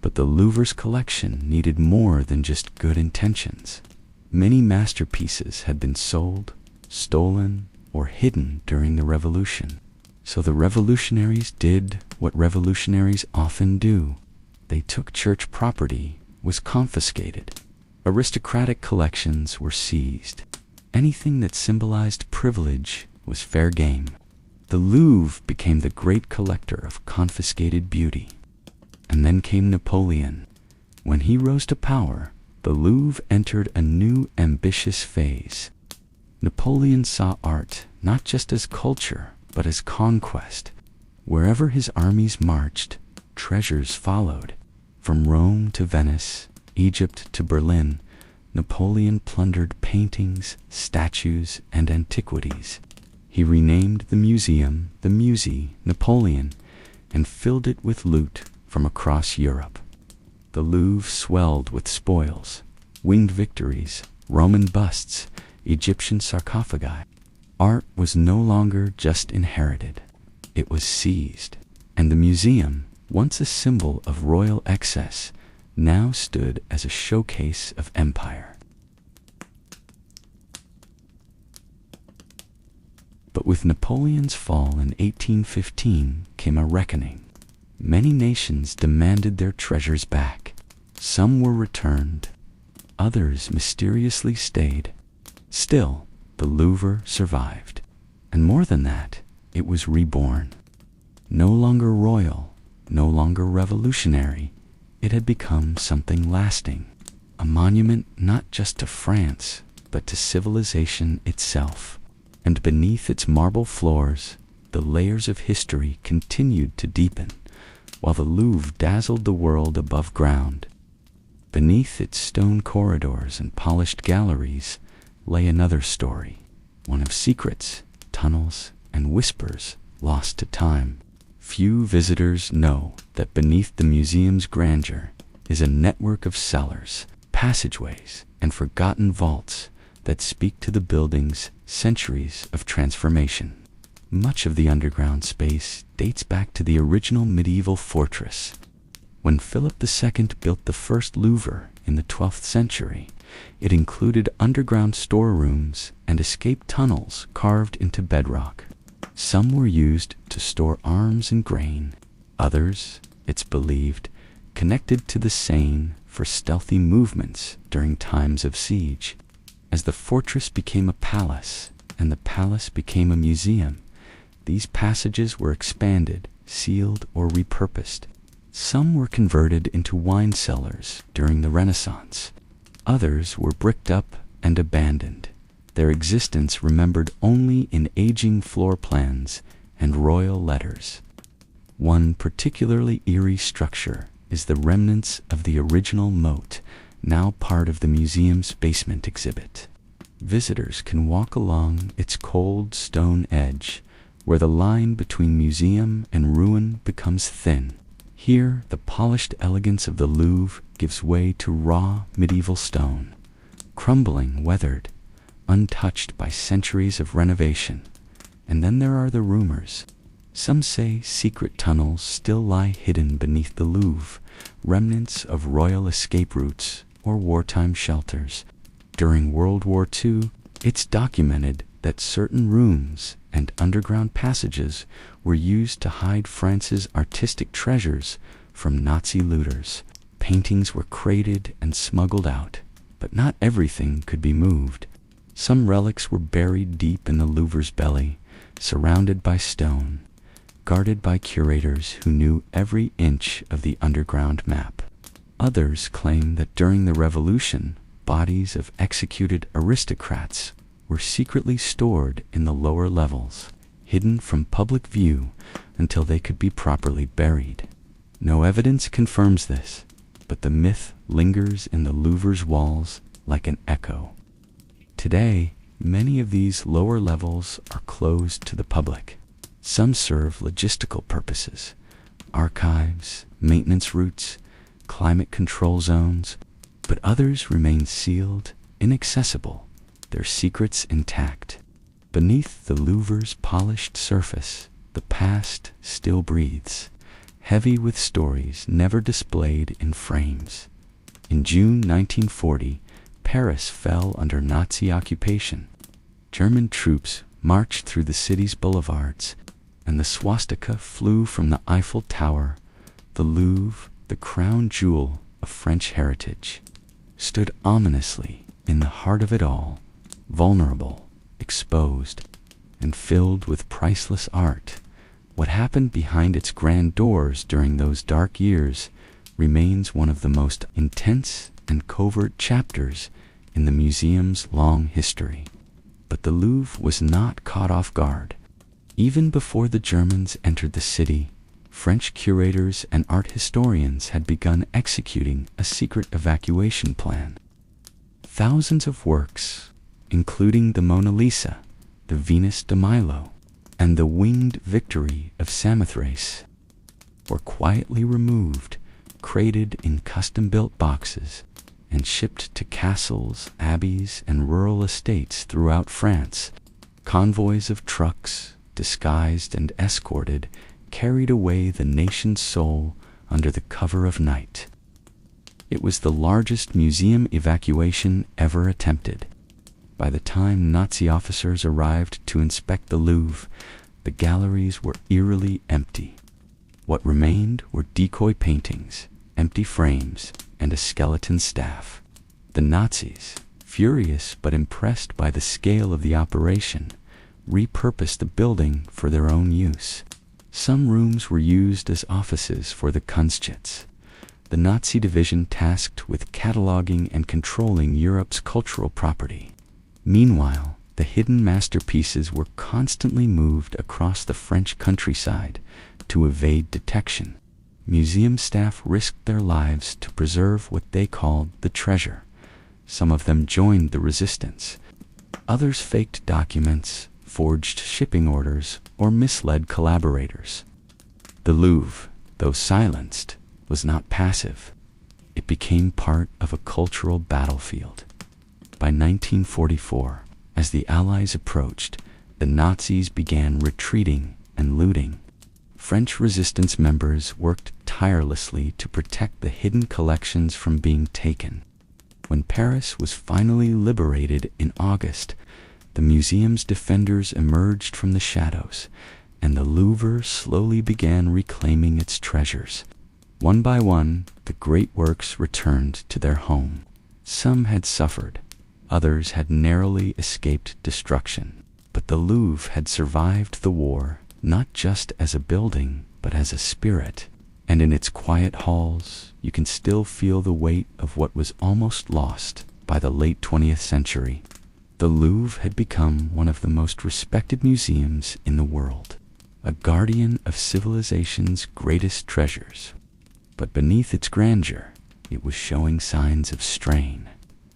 Speaker 1: But the Louvre's collection needed more than just good intentions. Many masterpieces had been sold, stolen, or hidden during the revolution. So the revolutionaries did what revolutionaries often do. They took church property, was confiscated. Aristocratic collections were seized. Anything that symbolized privilege was fair game. The Louvre became the great collector of confiscated beauty. And then came Napoleon. When he rose to power, the Louvre entered a new ambitious phase. Napoleon saw art not just as culture, but as conquest. Wherever his armies marched, treasures followed. From Rome to Venice, Egypt to Berlin, Napoleon plundered paintings, statues, and antiquities. He renamed the museum the Musée Napoleon and filled it with loot from across Europe. The Louvre swelled with spoils, winged victories, Roman busts, Egyptian sarcophagi. Art was no longer just inherited, it was seized. And the museum, once a symbol of royal excess, now stood as a showcase of empire. But with Napoleon's fall in 1815 came a reckoning. Many nations demanded their treasures back. Some were returned, others mysteriously stayed. Still, the Louvre survived. And more than that, it was reborn. No longer royal, no longer revolutionary, it had become something lasting, a monument not just to France, but to civilization itself. And beneath its marble floors, the layers of history continued to deepen, while the Louvre dazzled the world above ground. Beneath its stone corridors and polished galleries lay another story, one of secrets, tunnels, and whispers lost to time. Few visitors know that beneath the museum's grandeur is a network of cellars, passageways, and forgotten vaults that speak to the building's centuries of transformation. Much of the underground space dates back to the original medieval fortress. When Philip II built the first Louvre in the 12th century, it included underground storerooms and escape tunnels carved into bedrock. Some were used to store arms and grain. Others, it's believed, connected to the Seine for stealthy movements during times of siege. As the fortress became a palace and the palace became a museum, these passages were expanded, sealed, or repurposed. Some were converted into wine cellars during the Renaissance. Others were bricked up and abandoned, their existence remembered only in aging floor plans and royal letters. One particularly eerie structure is the remnants of the original moat, now part of the museum's basement exhibit. Visitors can walk along its cold stone edge, where the line between museum and ruin becomes thin. Here, the polished elegance of the Louvre gives way to raw medieval stone, crumbling, weathered, untouched by centuries of renovation. And then there are the rumors. Some say secret tunnels still lie hidden beneath the Louvre, remnants of royal escape routes or wartime shelters. During World War II, it's documented that certain rooms and underground passages were used to hide France's artistic treasures from Nazi looters. Paintings were crated and smuggled out, but not everything could be moved. Some relics were buried deep in the Louvre's belly, surrounded by stone, guarded by curators who knew every inch of the underground map. Others claim that during the Revolution, bodies of executed aristocrats were secretly stored in the lower levels, hidden from public view until they could be properly buried. No evidence confirms this, but the myth lingers in the Louvre's walls like an echo. Today, many of these lower levels are closed to the public. Some serve logistical purposes: archives, maintenance routes, climate control zones, but others remain sealed, inaccessible, their secrets intact. Beneath the Louvre's polished surface, the past still breathes, heavy with stories never displayed in frames. In June 1940, Paris fell under Nazi occupation. German troops marched through the city's boulevards, and the swastika flew from the Eiffel Tower. The Louvre, the crown jewel of French heritage, stood ominously in the heart of it all, vulnerable, exposed, and filled with priceless art. What happened behind its grand doors during those dark years remains one of the most intense and covert chapters in the museum's long history. But the Louvre was not caught off guard. Even before the Germans entered the city, French curators and art historians had begun executing a secret evacuation plan. Thousands of works, including the Mona Lisa, the Venus de Milo, and the Winged Victory of Samothrace, were quietly removed, crated in custom-built boxes, and shipped to castles, abbeys, and rural estates throughout France. Convoys of trucks, disguised and escorted, carried away the nation's soul under the cover of night. It was the largest museum evacuation ever attempted. By the time Nazi officers arrived to inspect the Louvre, the galleries were eerily empty. What remained were decoy paintings, empty frames, and a skeleton staff. The Nazis, furious but impressed by the scale of the operation, repurposed the building for their own use. Some rooms were used as offices for the Kunstschatz, the Nazi division tasked with cataloging and controlling Europe's cultural property. Meanwhile, the hidden masterpieces were constantly moved across the French countryside to evade detection. Museum staff risked their lives to preserve what they called the treasure. Some of them joined the resistance. Others faked documents, forged shipping orders, or misled collaborators. The Louvre, though silenced, was not passive. It became part of a cultural battlefield. By 1944, as the Allies approached, the Nazis began retreating and looting. French resistance members worked tirelessly to protect the hidden collections from being taken. When Paris was finally liberated in August, the museum's defenders emerged from the shadows, and the Louvre slowly began reclaiming its treasures. One by one, the great works returned to their home. Some had suffered, others had narrowly escaped destruction. But the Louvre had survived the war, not just as a building, but as a spirit. And in its quiet halls, you can still feel the weight of what was almost lost by the late 20th century. The Louvre had become one of the most respected museums in the world, a guardian of civilization's greatest treasures. But beneath its grandeur, it was showing signs of strain.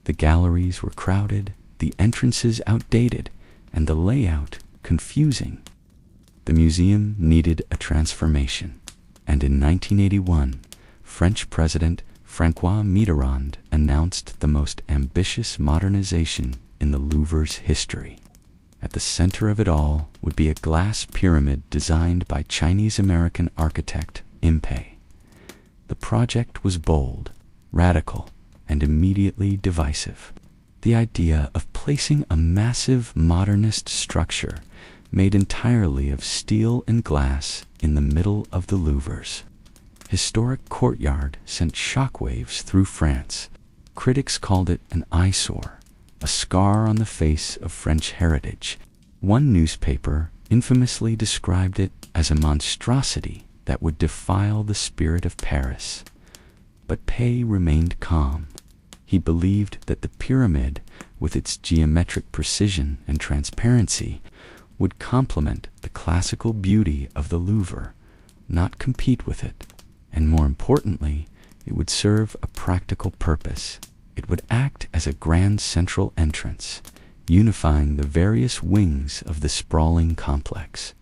Speaker 1: The galleries were crowded, the entrances outdated, and the layout confusing. The museum needed a transformation, and in 1981, French President François Mitterrand announced the most ambitious modernization in the Louvre's history. At the center of it all would be a glass pyramid designed by Chinese-American architect Impey. The project was bold, radical, and immediately divisive. The idea of placing a massive modernist structure made entirely of steel and glass in the middle of the Louvre's historic courtyard sent shockwaves through France. Critics called it an eyesore, a scar on the face of French heritage. One newspaper infamously described it as a monstrosity that would defile the spirit of Paris. But Pei remained calm. He believed that the pyramid, with its geometric precision and transparency, would complement the classical beauty of the Louvre, not compete with it. And more importantly, it would serve a practical purpose. It would act as a grand central entrance, unifying the various wings of the sprawling complex.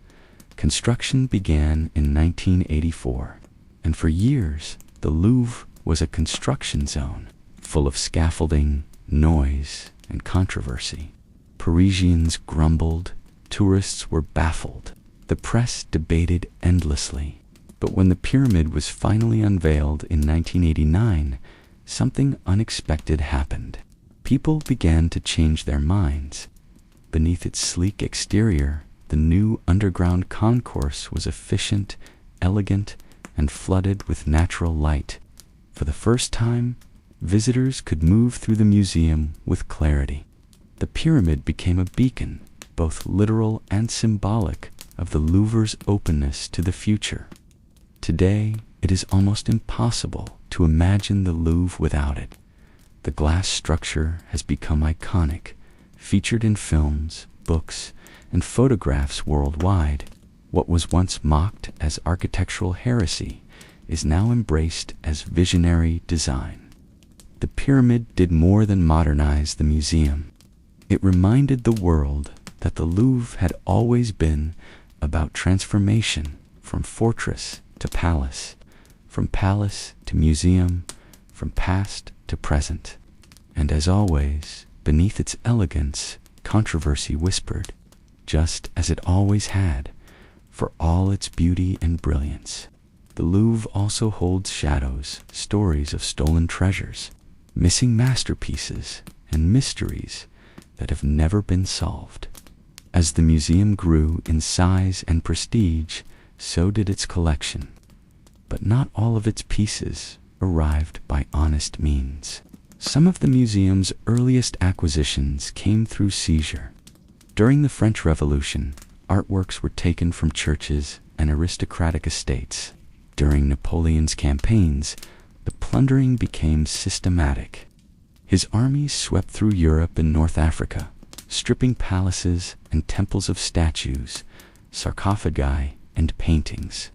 Speaker 1: Construction began in 1984, and for years the Louvre was a construction zone, full of scaffolding, noise, and controversy. Parisians grumbled, tourists were baffled, the press debated endlessly. But when the pyramid was finally unveiled in 1989, something unexpected happened. People began to change their minds. Beneath its sleek exterior, the new underground concourse was efficient, elegant, and flooded with natural light. For the first time, visitors could move through the museum with clarity. The pyramid became a beacon, both literal and symbolic, of the Louvre's openness to the future. Today, it is almost impossible to imagine the Louvre without it. The glass structure has become iconic, featured in films, books, and photographs worldwide. What was once mocked as architectural heresy is now embraced as visionary design. The pyramid did more than modernize the museum. It reminded the world that the Louvre had always been about transformation, from fortress to palace, from palace to museum, from past to present. And as always, beneath its elegance, controversy whispered, just as it always had, for all its beauty and brilliance. The Louvre also holds shadows, stories of stolen treasures, missing masterpieces, and mysteries that have never been solved. As the museum grew in size and prestige, so did its collection. But not all of its pieces arrived by honest means. Some of the museum's earliest acquisitions came through seizure. During the French Revolution, artworks were taken from churches and aristocratic estates. During Napoleon's campaigns, the plundering became systematic. His armies swept through Europe and North Africa, stripping palaces and temples of statues, sarcophagi, and paintings.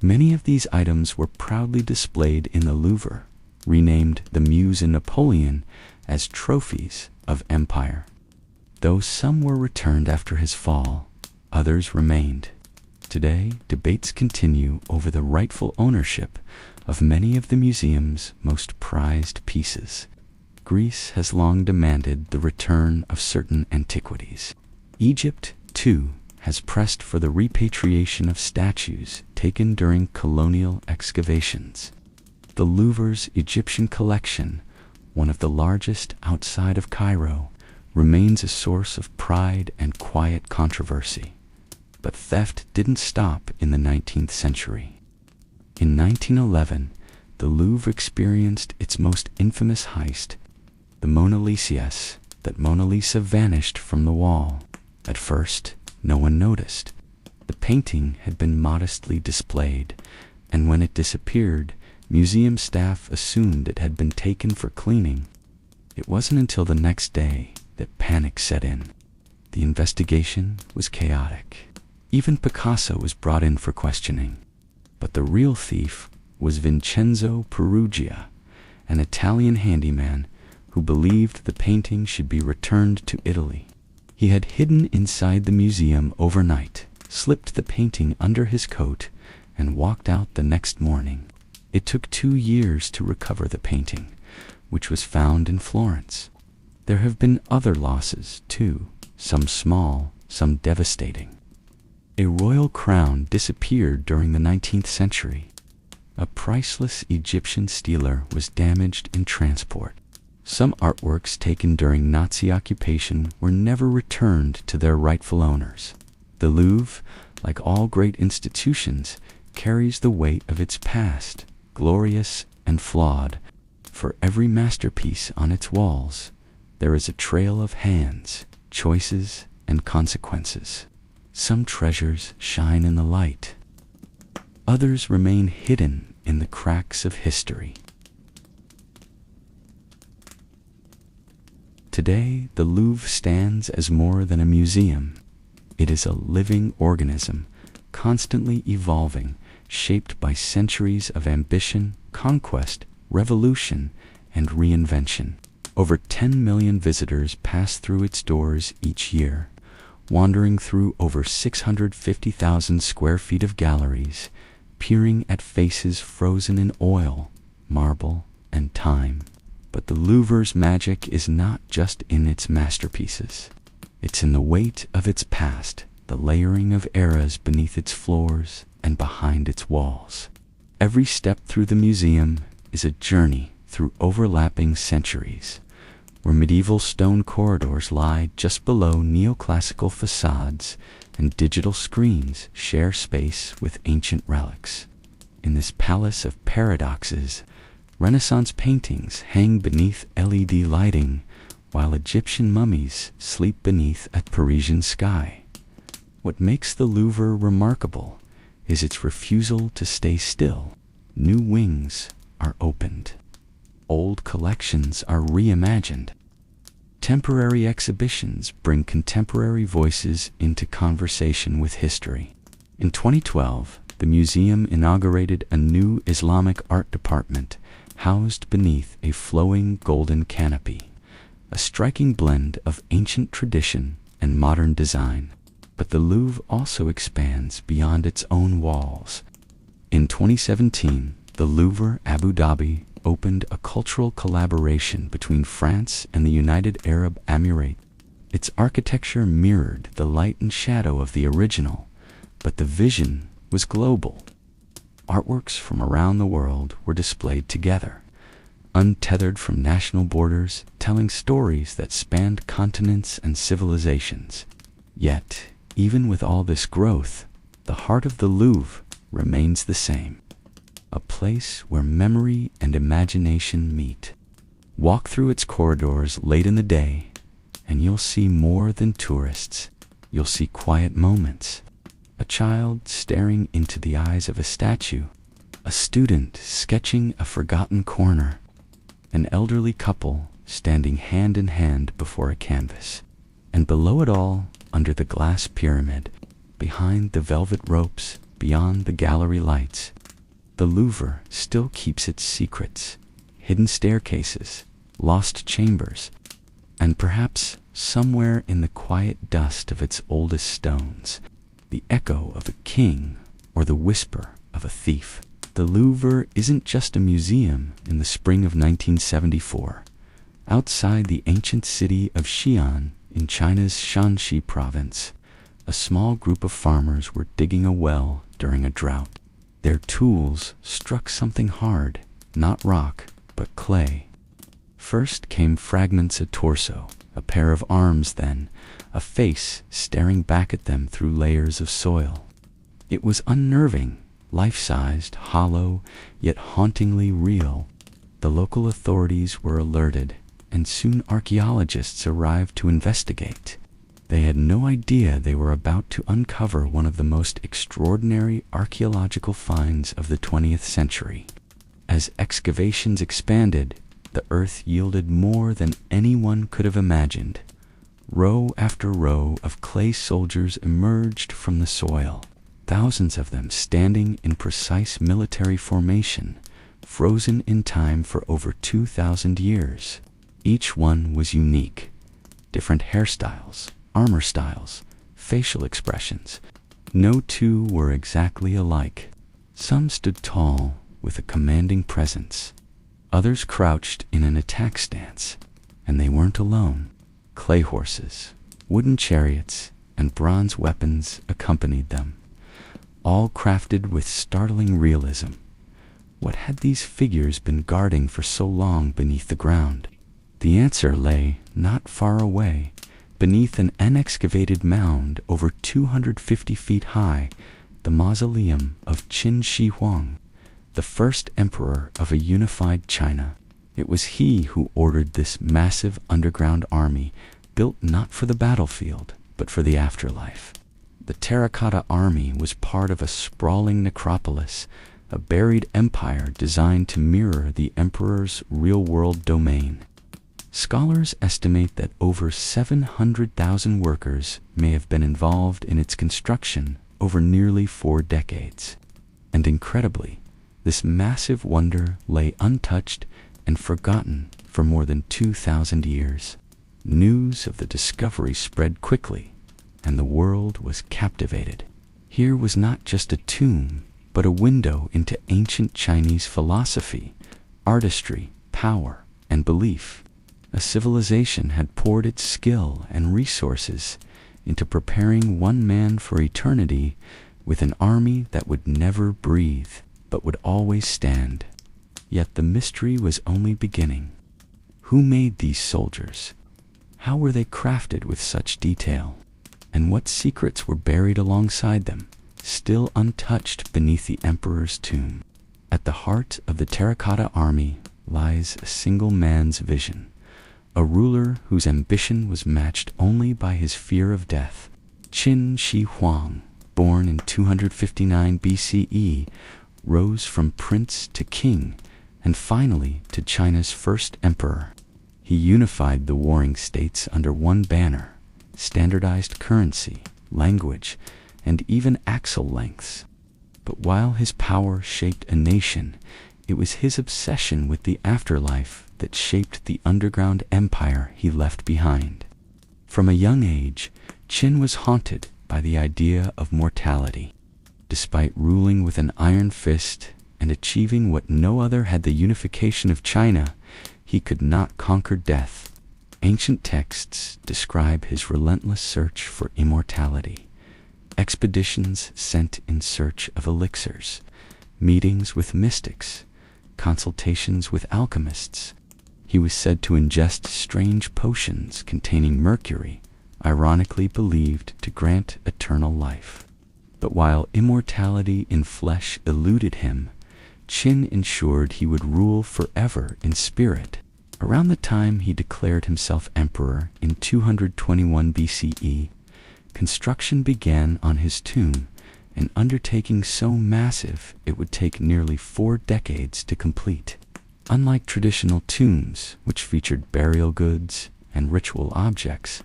Speaker 1: Many of these items were proudly displayed in the Louvre, renamed the Muse and Napoleon, as trophies of empire. Though some were returned after his fall, others remained. Today, debates continue over the rightful ownership of many of the museum's most prized pieces. Greece has long demanded the return of certain antiquities. Egypt, too, has pressed for the repatriation of statues taken during colonial excavations. The Louvre's Egyptian collection, one of the largest outside of Cairo, remains a source of pride and quiet controversy. But theft didn't stop in the 19th century. In 1911, the Louvre experienced its most infamous heist, the Mona Lisa. That Mona Lisa vanished from the wall. At first, no one noticed. The painting had been modestly displayed, and when it disappeared, museum staff assumed it had been taken for cleaning. It wasn't until the next day that panic set in. The investigation was chaotic. Even Picasso was brought in for questioning. But the real thief was Vincenzo Peruggia, an Italian handyman who believed the painting should be returned to Italy. He had hidden inside the museum overnight, slipped the painting under his coat, and walked out the next morning. It took 2 years to recover the painting, which was found in Florence. There have been other losses, too, some small, some devastating. A royal crown disappeared during the 19th century. A priceless Egyptian steeler was damaged in transport. Some artworks taken during Nazi occupation were never returned to their rightful owners. The Louvre, like all great institutions, carries the weight of its past, glorious and flawed. For every masterpiece on its walls, there is a trail of hands, choices, and consequences. Some treasures shine in the light. Others remain hidden in the cracks of history. Today, the Louvre stands as more than a museum. It is a living organism, constantly evolving, shaped by centuries of ambition, conquest, revolution, and reinvention. Over 10 million visitors pass through its doors each year, wandering through over 650,000 square feet of galleries, peering at faces frozen in oil, marble, and time. But the Louvre's magic is not just in its masterpieces. It's in the weight of its past, the layering of eras beneath its floors and behind its walls. Every step through the museum is a journey through overlapping centuries, where medieval stone corridors lie just below neoclassical facades and digital screens share space with ancient relics. In this palace of paradoxes, Renaissance paintings hang beneath LED lighting, while Egyptian mummies sleep beneath a Parisian sky. What makes the Louvre remarkable is its refusal to stay still. New wings are opened. Old collections are reimagined. Temporary exhibitions bring contemporary voices into conversation with history. In 2012, the museum inaugurated a new Islamic art department housed beneath a flowing golden canopy, a striking blend of ancient tradition and modern design. But the Louvre also expands beyond its own walls. In 2017, the Louvre Abu Dhabi opened a cultural collaboration between France and the United Arab Emirates. Its architecture mirrored the light and shadow of the original, but the vision was global. Artworks from around the world were displayed together, untethered from national borders, telling stories that spanned continents and civilizations. Yet, even with all this growth, the heart of the Louvre remains the same. A place where memory and imagination meet. Walk through its corridors late in the day, and you'll see more than tourists. You'll see quiet moments. A child staring into the eyes of a statue. A student sketching a forgotten corner. An elderly couple standing hand in hand before a canvas. And below it all, under the glass pyramid, behind the velvet ropes, beyond the gallery lights, the Louvre still keeps its secrets, hidden staircases, lost chambers, and perhaps somewhere in the quiet dust of its oldest stones, the echo of a king or the whisper of a thief. The Louvre isn't just a museum in the spring of 1974. Outside the ancient city of Xi'an in China's Shanxi province, a small group of farmers were digging a well during a drought. Their tools struck something hard, not rock, but clay. First came fragments of torso, a pair of arms then, a face staring back at them through layers of soil. It was unnerving, life-sized, hollow, yet hauntingly real. The local authorities were alerted, and soon archaeologists arrived to investigate. They had no idea they were about to uncover one of the most extraordinary archaeological finds of the 20th century. As excavations expanded, the earth yielded more than anyone could have imagined. Row after row of clay soldiers emerged from the soil, thousands of them standing in precise military formation, frozen in time for over 2,000 years. Each one was unique. Different hairstyles, armor styles, facial expressions. No two were exactly alike. Some stood tall, with a commanding presence. Others crouched in an attack stance, and they weren't alone. Clay horses, wooden chariots, and bronze weapons accompanied them, all crafted with startling realism. What had these figures been guarding for so long beneath the ground? The answer lay not far away, beneath an unexcavated mound over 250 feet high, the mausoleum of Qin Shi Huang, the first emperor of a unified China. It was he who ordered this massive underground army, built not for the battlefield, but for the afterlife. The terracotta army was part of a sprawling necropolis, a buried empire designed to mirror the emperor's real-world domain. Scholars estimate that over 700,000 workers may have been involved in its construction over nearly 4 decades. And incredibly, this massive wonder lay untouched and forgotten for more than 2,000 years. News of the discovery spread quickly, and the world was captivated. Here was not just a tomb, but a window into ancient Chinese philosophy, artistry, power, and belief. A civilization had poured its skill and resources into preparing one man for eternity with an army that would never breathe, but would always stand. Yet the mystery was only beginning. Who made these soldiers? How were they crafted with such detail? And what secrets were buried alongside them, still untouched beneath the emperor's tomb? At the heart of the terracotta army lies a single man's vision, a ruler whose ambition was matched only by his fear of death. Qin Shi Huang, born in 259 BCE, rose from prince to king, and finally to China's first emperor. He unified the warring states under one banner, standardized currency, language, and even axle lengths. But while his power shaped a nation, it was his obsession with the afterlife that shaped the underground empire he left behind. From a young age, Qin was haunted by the idea of mortality. Despite ruling with an iron fist and achieving what no other had, the unification of China, he could not conquer death. Ancient texts describe his relentless search for immortality. Expeditions sent in search of elixirs, meetings with mystics, consultations with alchemists. He was said to ingest strange potions containing mercury, ironically believed to grant eternal life. But while immortality in flesh eluded him, Qin ensured he would rule forever in spirit. Around the time he declared himself emperor in 221 BCE, construction began on his tomb, an undertaking so massive it would take nearly 4 decades to complete. Unlike traditional tombs, which featured burial goods and ritual objects,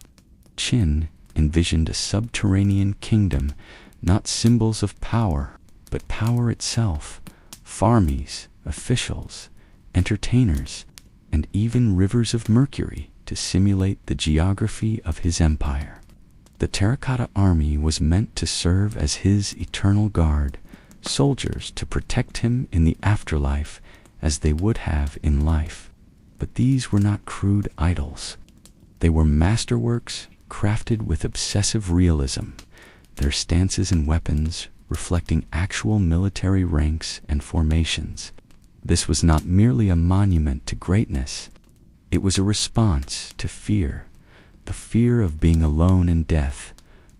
Speaker 1: Qin envisioned a subterranean kingdom, not symbols of power, but power itself, farmies, officials, entertainers, and even rivers of mercury to simulate the geography of his empire. The terracotta army was meant to serve as his eternal guard, soldiers to protect him in the afterlife as they would have in life. But these were not crude idols. They were masterworks crafted with obsessive realism, their stances and weapons reflecting actual military ranks and formations. This was not merely a monument to greatness. It was a response to fear, the fear of being alone in death,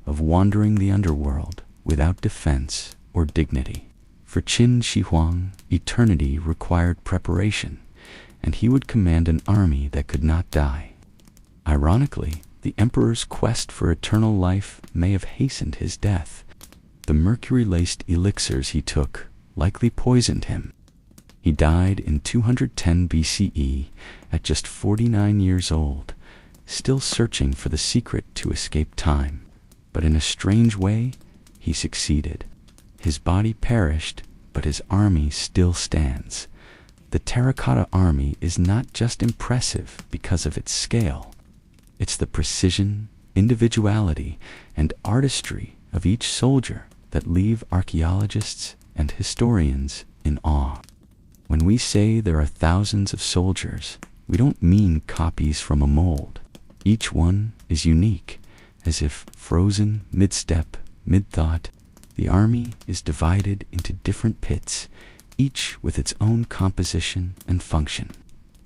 Speaker 1: of wandering the underworld without defense or dignity. For Qin Shi Huang, eternity required preparation, and he would command an army that could not die. Ironically, the emperor's quest for eternal life may have hastened his death. The mercury-laced elixirs he took likely poisoned him. He died in 210 BCE at just 49 years old, still searching for the secret to escape time. But in a strange way, he succeeded. His body perished, but his army still stands. The terracotta army is not just impressive because of its scale. It's the precision, individuality, and artistry of each soldier that leave archaeologists and historians in awe. When we say there are thousands of soldiers, we don't mean copies from a mold. Each one is unique, as if frozen mid-step, mid-thought. The army is divided into different pits, each with its own composition and function.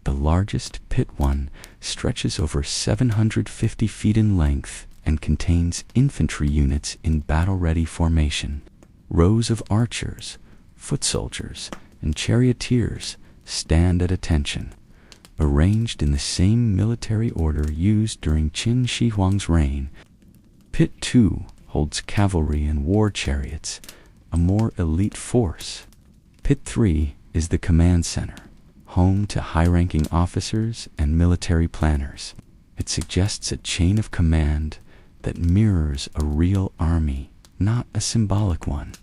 Speaker 1: The largest pit 1 stretches over 750 feet in length and contains infantry units in battle-ready formation. Rows of archers, foot soldiers, and charioteers stand at attention, arranged in the same military order used during Qin Shi Huang's reign. Pit 2 holds cavalry and war chariots, a more elite force. Pit 3 is the command center, home to high-ranking officers and military planners. It suggests a chain of command that mirrors a real army, not a symbolic one.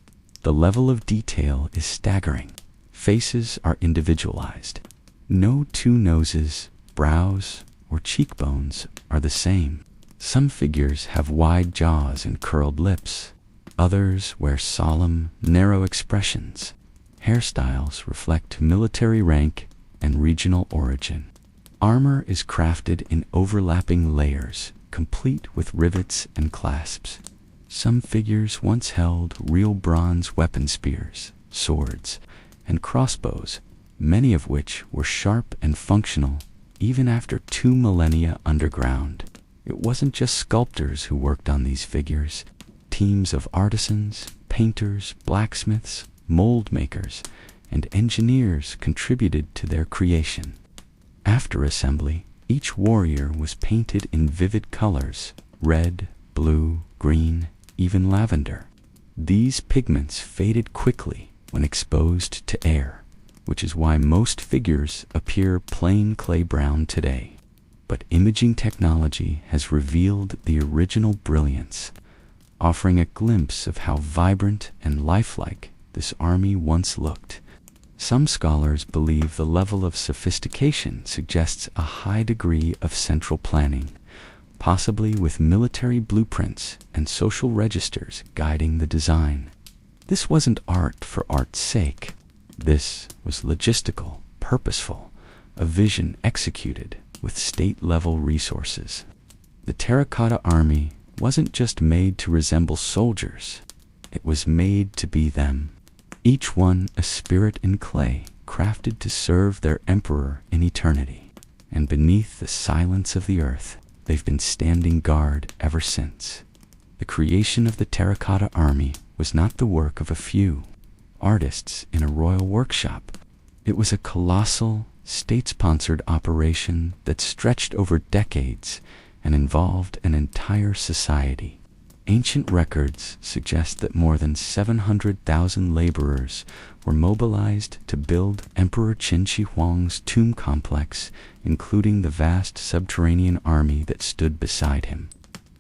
Speaker 1: The level of detail is staggering. Faces are individualized. No two noses, brows, or cheekbones are the same. Some figures have wide jaws and curled lips. Others wear solemn, narrow expressions. Hairstyles reflect military rank and regional origin. Armor is crafted in overlapping layers, complete with rivets and clasps. Some figures once held real bronze weapon spears, swords, and crossbows, many of which were sharp and functional even after 2 millennia underground. It wasn't just sculptors who worked on these figures. Teams of artisans, painters, blacksmiths, mold makers, and engineers contributed to their creation. After assembly, each warrior was painted in vivid colors: red, blue, green, even lavender. These pigments faded quickly when exposed to air, which is why most figures appear plain clay brown today. But imaging technology has revealed the original brilliance, offering a glimpse of how vibrant and lifelike this army once looked. Some scholars believe the level of sophistication suggests a high degree of central planning, possibly with military blueprints and social registers guiding the design. This wasn't art for art's sake. This was logistical, purposeful, a vision executed with state-level resources. The terracotta army wasn't just made to resemble soldiers. It was made to be them. Each one a spirit in clay, crafted to serve their emperor in eternity. And beneath the silence of the earth, they've been standing guard ever since. The creation of the terracotta army was not the work of a few artists in a royal workshop. It was a colossal, state-sponsored operation that stretched over decades and involved an entire society. Ancient records suggest that more than 700,000 laborers were mobilized to build Emperor Qin Shi Huang's tomb complex, including the vast subterranean army that stood beside him.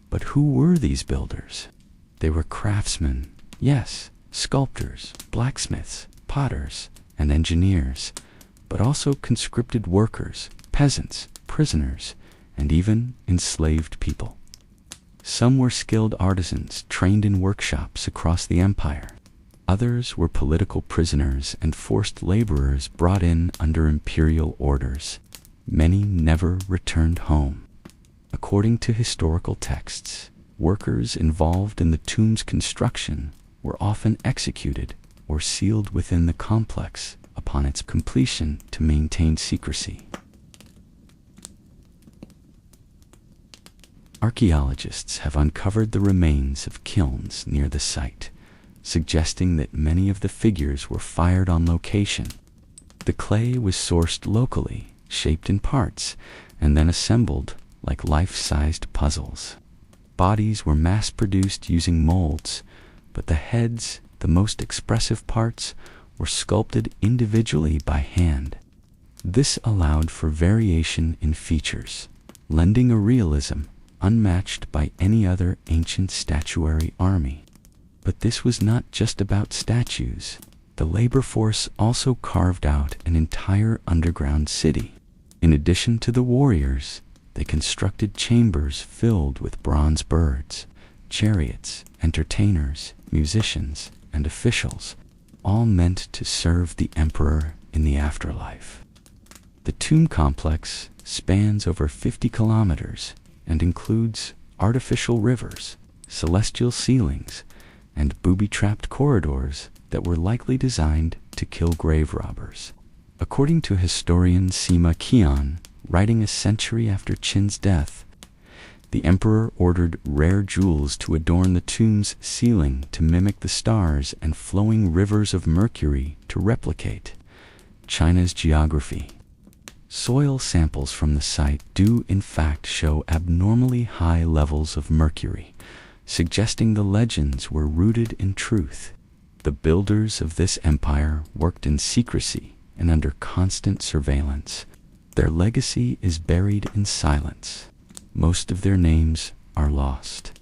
Speaker 1: But who were these builders? They were craftsmen, yes, sculptors, blacksmiths, potters, and engineers, but also conscripted workers, peasants, prisoners, and even enslaved people. Some were skilled artisans trained in workshops across the empire. Others were political prisoners and forced laborers brought in under imperial orders. Many never returned home. According to historical texts, workers involved in the tomb's construction were often executed or sealed within the complex upon its completion to maintain secrecy. Archaeologists have uncovered the remains of kilns near the site, suggesting that many of the figures were fired on location. The clay was sourced locally, shaped in parts, and then assembled like life-sized puzzles. Bodies were mass-produced using molds, but the heads, the most expressive parts, were sculpted individually by hand. This allowed for variation in features, lending a realism unmatched by any other ancient statuary army. But this was not just about statues. The labor force also carved out an entire underground city. In addition to the warriors, they constructed chambers filled with bronze birds, chariots, entertainers, musicians, and officials, all meant to serve the emperor in the afterlife. The tomb complex spans over 50 kilometers and includes artificial rivers, celestial ceilings, and booby-trapped corridors that were likely designed to kill grave robbers. According to historian Sima Qian, writing a century after Qin's death, the emperor ordered rare jewels to adorn the tomb's ceiling to mimic the stars and flowing rivers of mercury to replicate China's geography. Soil samples from the site do in fact show abnormally high levels of mercury, suggesting the legends were rooted in truth. The builders of this empire worked in secrecy and under constant surveillance. Their legacy is buried in silence. Most of their names are lost,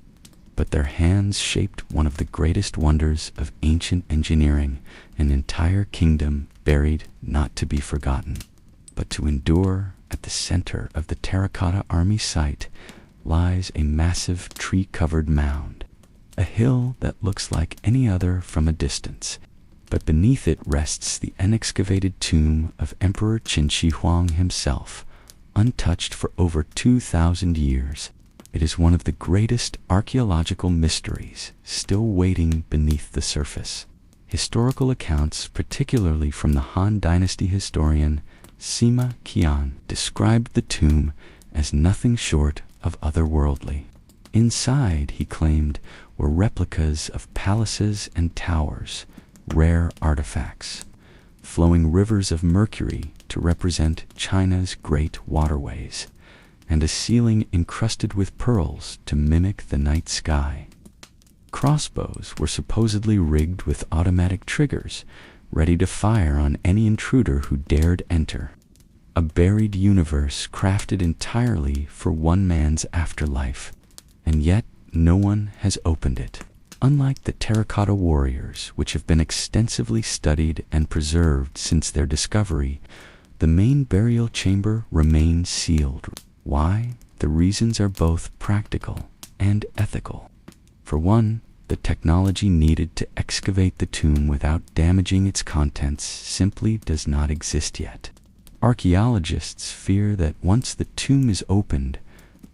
Speaker 1: but their hands shaped one of the greatest wonders of ancient engineering, an entire kingdom buried not to be forgotten, but to endure. At the center of the terracotta army site lies a massive tree-covered mound, a hill that looks like any other from a distance, but beneath it rests the unexcavated tomb of Emperor Qin Shi Huang himself, untouched for over 2,000 years. It is one of the greatest archaeological mysteries still waiting beneath the surface. Historical accounts, particularly from the Han Dynasty historian Sima Qian, described the tomb as nothing short of otherworldly. Inside, he claimed, were replicas of palaces and towers, rare artifacts, flowing rivers of mercury to represent China's great waterways, and a ceiling encrusted with pearls to mimic the night sky. Crossbows were supposedly rigged with automatic triggers, ready to fire on any intruder who dared enter. A buried universe crafted entirely for one man's afterlife, and yet no one has opened it. Unlike the terracotta warriors, which have been extensively studied and preserved since their discovery, the main burial chamber remains sealed. Why? The reasons are both practical and ethical. For one, the technology needed to excavate the tomb without damaging its contents simply does not exist yet. Archaeologists fear that once the tomb is opened,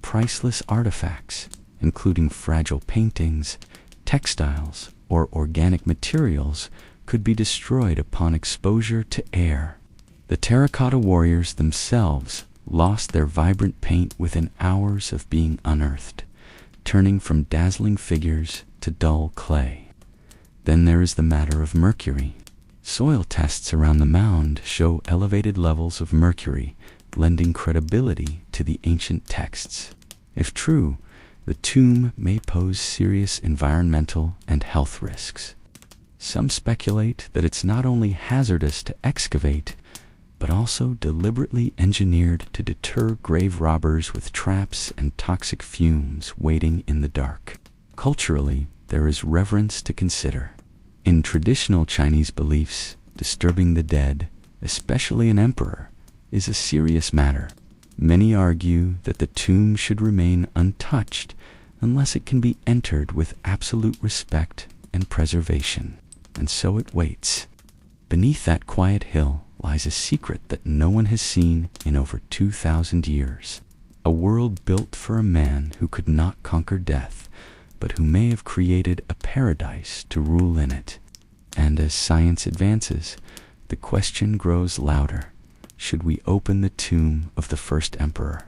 Speaker 1: priceless artifacts, including fragile paintings, textiles, or organic materials, could be destroyed upon exposure to air. The terracotta warriors themselves lost their vibrant paint within hours of being unearthed, turning from dazzling figures to dull clay. Then there is the matter of mercury. Soil tests around the mound show elevated levels of mercury, lending credibility to the ancient texts. If true, the tomb may pose serious environmental and health risks. Some speculate that it's not only hazardous to excavate, but also deliberately engineered to deter grave robbers with traps and toxic fumes waiting in the dark. Culturally, there is reverence to consider. In traditional Chinese beliefs, disturbing the dead, especially an emperor, is a serious matter. Many argue that the tomb should remain untouched unless it can be entered with absolute respect and preservation. And so it waits. Beneath that quiet hill lies a secret that no one has seen in over 2,000 years. A world built for a man who could not conquer death, but who may have created a paradise to rule in it. And as science advances, the question grows louder. Should we open the tomb of the first emperor?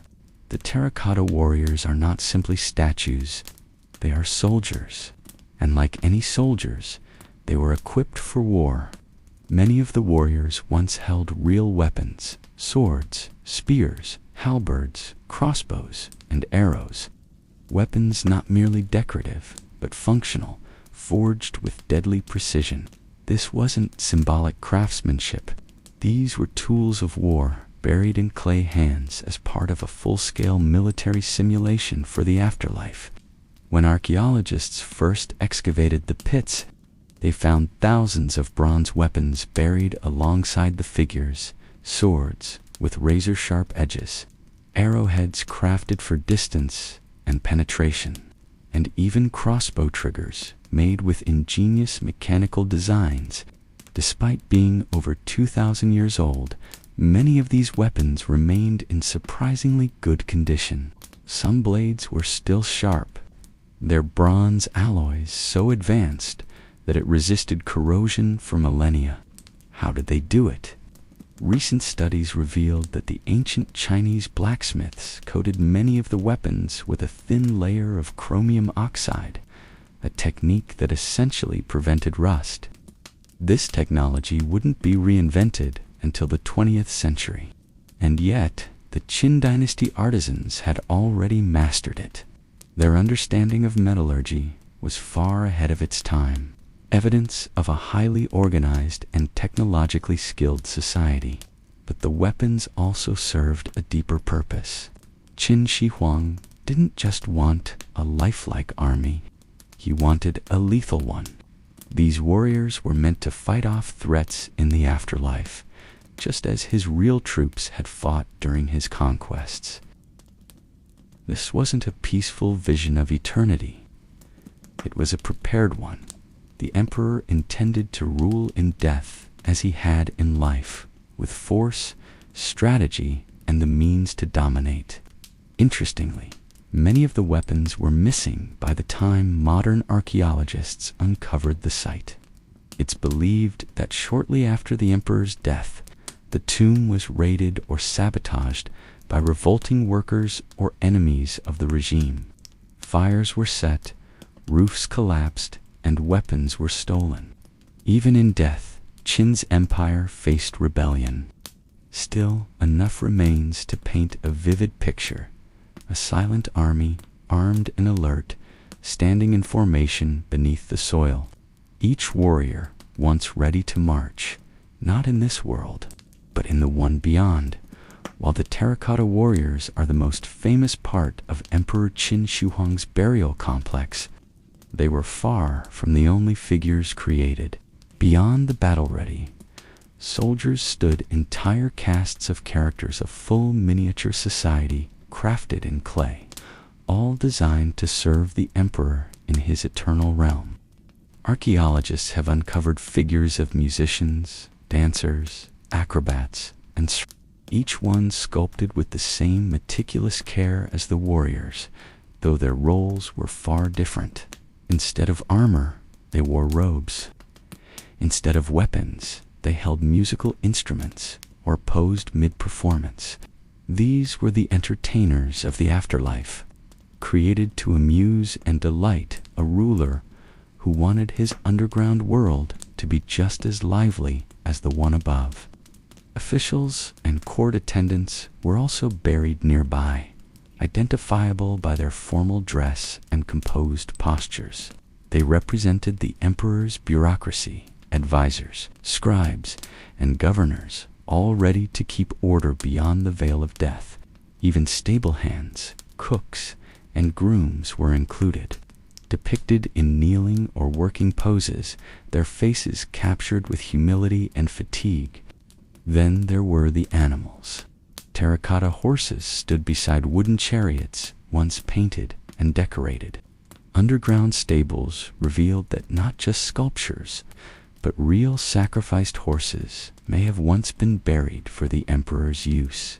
Speaker 1: The terracotta warriors are not simply statues, they are soldiers. And like any soldiers, they were equipped for war. Many of the warriors once held real weapons: swords, spears, halberds, crossbows, and arrows. Weapons not merely decorative, but functional, forged with deadly precision. This wasn't symbolic craftsmanship. These were tools of war, buried in clay hands as part of a full-scale military simulation for the afterlife. When archaeologists first excavated the pits, they found thousands of bronze weapons buried alongside the figures: swords with razor-sharp edges, arrowheads crafted for distance and penetration, and even crossbow triggers made with ingenious mechanical designs. Despite being over 2,000 years old, many of these weapons remained in surprisingly good condition. Some blades were still sharp, their bronze alloys so advanced that it resisted corrosion for millennia. How did they do it? Recent studies revealed that the ancient Chinese blacksmiths coated many of the weapons with a thin layer of chromium oxide, a technique that essentially prevented rust. This technology wouldn't be reinvented until the 20th century, and yet the Qin dynasty artisans had already mastered it. Their understanding of metallurgy was far ahead of its time, evidence of a highly organized and technologically skilled society. But the weapons also served a deeper purpose. Qin Shi Huang didn't just want a lifelike army, he wanted a lethal one. These warriors were meant to fight off threats in the afterlife, just as his real troops had fought during his conquests. This wasn't a peaceful vision of eternity. It was a prepared one. The emperor intended to rule in death as he had in life, with force, strategy, and the means to dominate. Interestingly, many of the weapons were missing by the time modern archaeologists uncovered the site. It's believed that shortly after the emperor's death, the tomb was raided or sabotaged by revolting workers or enemies of the regime. Fires were set, roofs collapsed, and weapons were stolen. Even in death, Qin's empire faced rebellion. Still, enough remains to paint a vivid picture: a silent army, armed and alert, standing in formation beneath the soil. Each warrior once ready to march, not in this world, but in the one beyond. While the terracotta warriors are the most famous part of Emperor Qin Shi Huang's burial complex, they were far from the only figures created. Beyond the battle-ready, soldiers stood entire casts of characters, a full miniature society crafted in clay, all designed to serve the emperor in his eternal realm. Archaeologists have uncovered figures of musicians, dancers, acrobats, and each one sculpted with the same meticulous care as the warriors, though their roles were far different. Instead of armor, they wore robes. Instead of weapons, they held musical instruments or posed mid-performance. These were the entertainers of the afterlife, created to amuse and delight a ruler who wanted his underground world to to be just as lively as the one above. Officials and court attendants were also buried nearby, identifiable by their formal dress and composed postures. They represented the emperor's bureaucracy, advisors, scribes, and governors, all ready to keep order beyond the veil of death. Even stable hands, cooks, and grooms were included, depicted in kneeling or working poses, their faces captured with humility and fatigue. Then there were the animals. Terracotta horses stood beside wooden chariots, once painted and decorated. Underground stables revealed that not just sculptures, but real sacrificed horses may have once been buried for the emperor's use.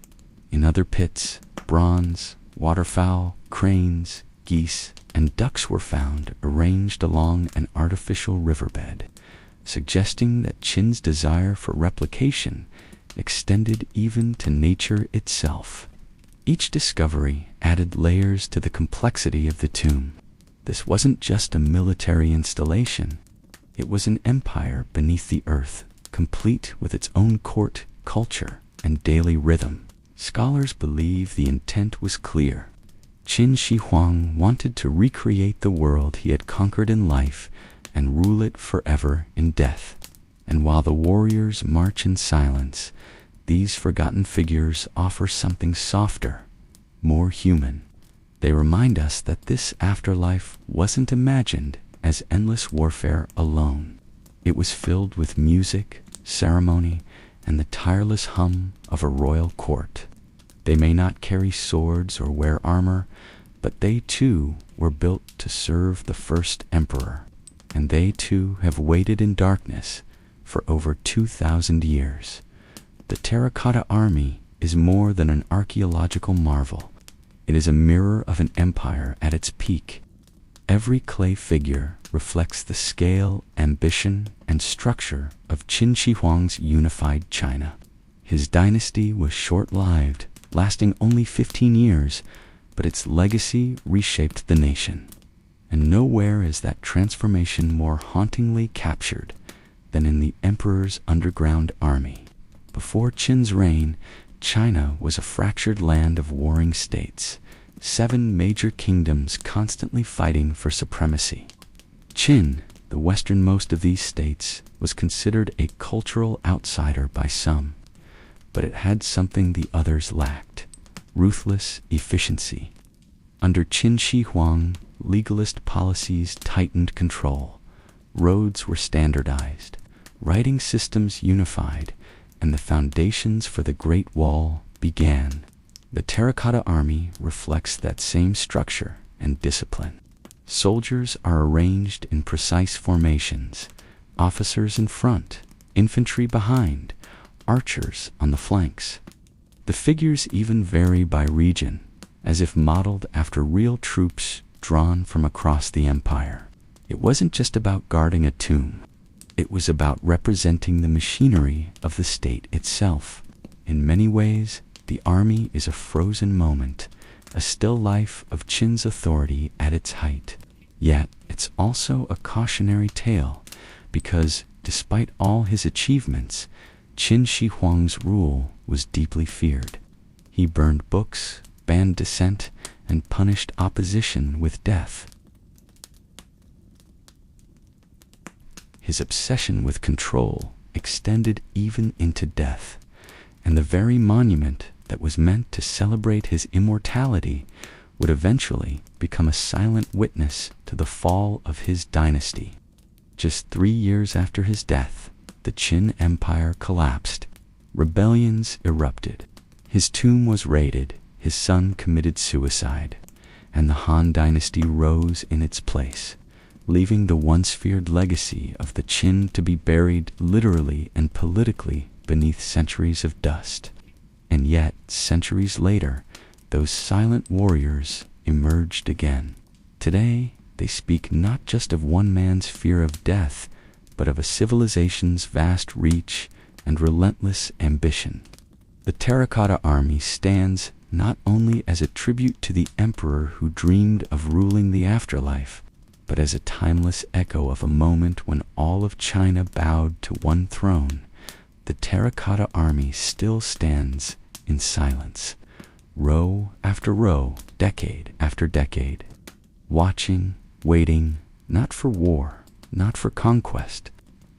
Speaker 1: In other pits, bronze, waterfowl, cranes, geese, and ducks were found arranged along an artificial riverbed, suggesting that Qin's desire for replication extended even to nature itself. Each discovery added layers to the complexity of the tomb. This wasn't just a military installation. It was an empire beneath the earth, complete with its own court, culture, and daily rhythm. Scholars believe the intent was clear. Qin Shi Huang wanted to recreate the world he had conquered in life and rule it forever in death. And while the warriors march in silence, these forgotten figures offer something softer, more human. They remind us that this afterlife wasn't imagined as endless warfare alone. It was filled with music, ceremony, and the tireless hum of a royal court. They may not carry swords or wear armor, but they too were built to serve the first emperor, and they too have waited in darkness for over 2,000 years. The terracotta army is more than an archaeological marvel. It is a mirror of an empire at its peak. Every clay figure reflects the scale, ambition, and structure of Qin Shi Huang's unified China. His dynasty was short-lived, lasting only 15 years, but its legacy reshaped the nation. And nowhere is that transformation more hauntingly captured than in the emperor's underground army. Before Qin's reign, China was a fractured land of warring states, 7 major kingdoms constantly fighting for supremacy. Qin, the westernmost of these states, was considered a cultural outsider by some, but it had something the others lacked: ruthless efficiency. Under Qin Shi Huang, legalist policies tightened control. Roads were standardized, writing systems unified, and the foundations for the Great Wall began. The terracotta army reflects that same structure and discipline. Soldiers are arranged in precise formations, officers in front, infantry behind, archers on the flanks. The figures even vary by region, as if modeled after real troops drawn from across the empire. It wasn't just about guarding a tomb. It was about representing the machinery of the state itself. In many ways, the army is a frozen moment, a still life of Qin's authority at its height. Yet, it's also a cautionary tale, because despite all his achievements, Qin Shi Huang's rule was deeply feared. He burned books, banned dissent, and punished opposition with death. His obsession with control extended even into death, and the very monument that was meant to celebrate his immortality would eventually become a silent witness to the fall of his dynasty. Just 3 years after his death, the Qin Empire collapsed. Rebellions erupted. His tomb was raided, his son committed suicide, and the Han dynasty rose in its place, leaving the once feared legacy of the Qin to be buried literally and politically beneath centuries of dust. And yet, centuries later, those silent warriors emerged again. Today, they speak not just of one man's fear of death, but of a civilization's vast reach and relentless ambition. The terracotta army stands not only as a tribute to the emperor who dreamed of ruling the afterlife, but as a timeless echo of a moment when all of China bowed to one throne. The terracotta army still stands in silence, row after row, decade after decade, watching, waiting, not for war, not for conquest,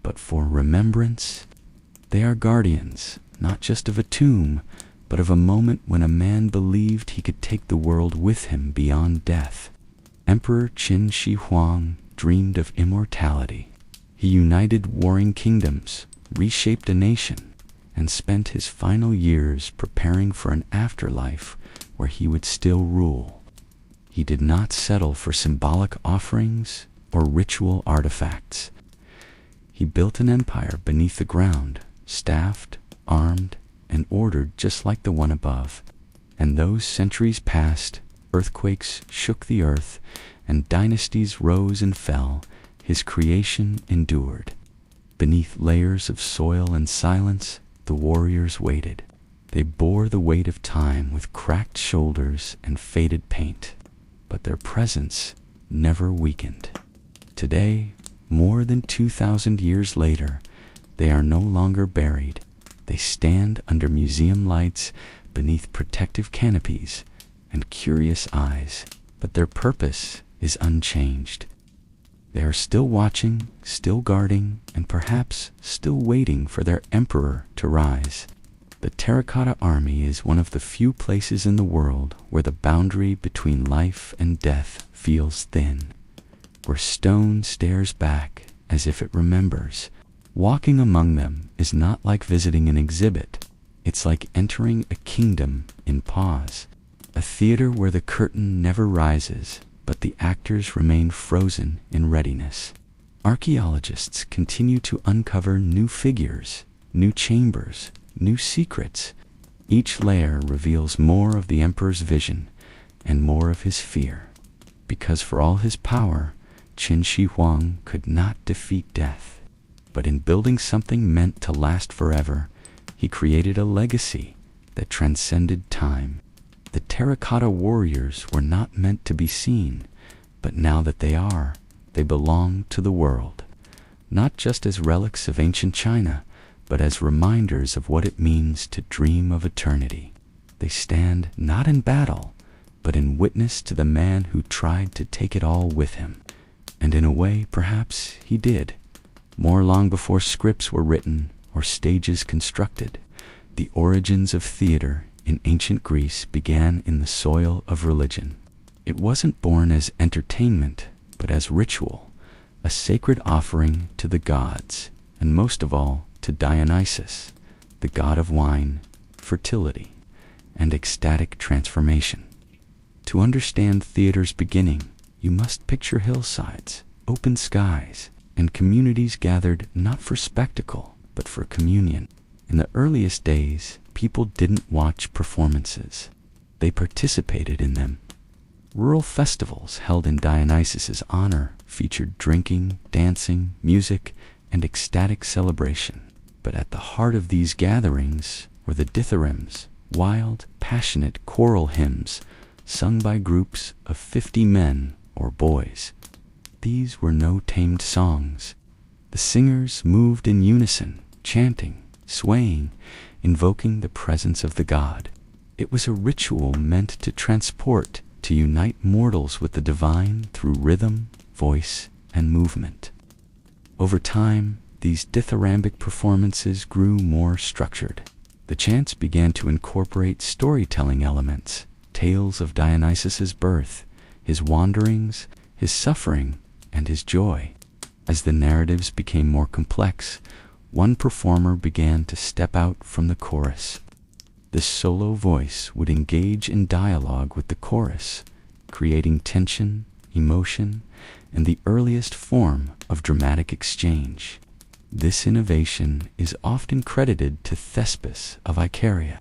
Speaker 1: but for remembrance. They are guardians, not just of a tomb, but of a moment when a man believed he could take the world with him beyond death. Emperor Qin Shi Huang dreamed of immortality. He united warring kingdoms, reshaped a nation, and spent his final years preparing for an afterlife where he would still rule. He did not settle for symbolic offerings or ritual artifacts. He built an empire beneath the ground, staffed, armed, and ordered just like the one above. And those centuries passed, earthquakes shook the earth, and dynasties rose and fell. His creation endured. Beneath layers of soil and silence, the warriors waited. They bore the weight of time with cracked shoulders and faded paint, but their presence never weakened. Today, more than 2,000 years later, they are no longer buried. They stand under museum lights, beneath protective canopies and curious eyes, but their purpose is unchanged. They are still watching, still guarding, and perhaps still waiting for their emperor to rise. The terracotta army is one of the few places in the world where the boundary between life and death feels thin, where stone stares back as if it remembers. Walking among them is not like visiting an exhibit. It's like entering a kingdom in pause, a theater where the curtain never rises, but the actors remain frozen in readiness. Archaeologists continue to uncover new figures, new chambers, new secrets. Each layer reveals more of the emperor's vision and more of his fear. Because for all his power, Qin Shi Huang could not defeat death. But in building something meant to last forever, he created a legacy that transcended time. The terracotta warriors were not meant to be seen, but now that they are, they belong to the world, not just as relics of ancient China, but as reminders of what it means to dream of eternity. They stand not in battle, but in witness to the man who tried to take it all with him. And in a way, perhaps he did. More long before scripts were written or stages constructed. The origins of theater in ancient Greece began in the soil of religion. It wasn't born as entertainment, but as ritual, a sacred offering to the gods, and most of all to Dionysus, the god of wine, fertility, and ecstatic transformation. To understand theater's beginning, you must picture hillsides, open skies, and communities gathered not for spectacle, but for communion. In the earliest days, people didn't watch performances. They participated in them. Rural festivals held in Dionysus's honor featured drinking, dancing, music, and ecstatic celebration. But at the heart of these gatherings were the dithyrambics, wild, passionate choral hymns sung by groups of 50 men or boys. These were no tamed songs. The singers moved in unison, chanting, swaying, invoking the presence of the god. It was a ritual meant to transport, to unite mortals with the divine through rhythm, voice, and movement. Over time, these dithyrambic performances grew more structured. The chants began to incorporate storytelling elements, tales of Dionysus's birth, his wanderings, his suffering, and his joy. As the narratives became more complex, one performer began to step out from the chorus. This solo voice would engage in dialogue with the chorus, creating tension, emotion, and the earliest form of dramatic exchange. This innovation is often credited to Thespis of Icaria,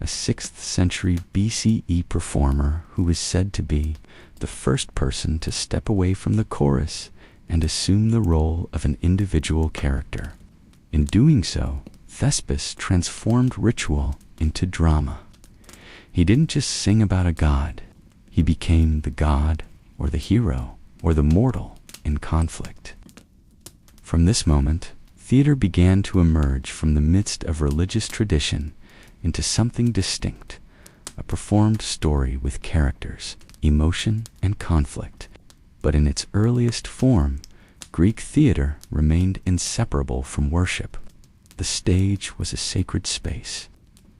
Speaker 1: a 6th century BCE performer who is said to be the first person to step away from the chorus and assume the role of an individual character. In doing so, Thespis transformed ritual into drama. He didn't just sing about a god. He became the god or the hero, or the mortal in conflict. From this moment, theater began to emerge from the midst of religious tradition into something distinct, a performed story with characters, emotion, and conflict. But in its earliest form, Greek theater remained inseparable from worship. The stage was a sacred space.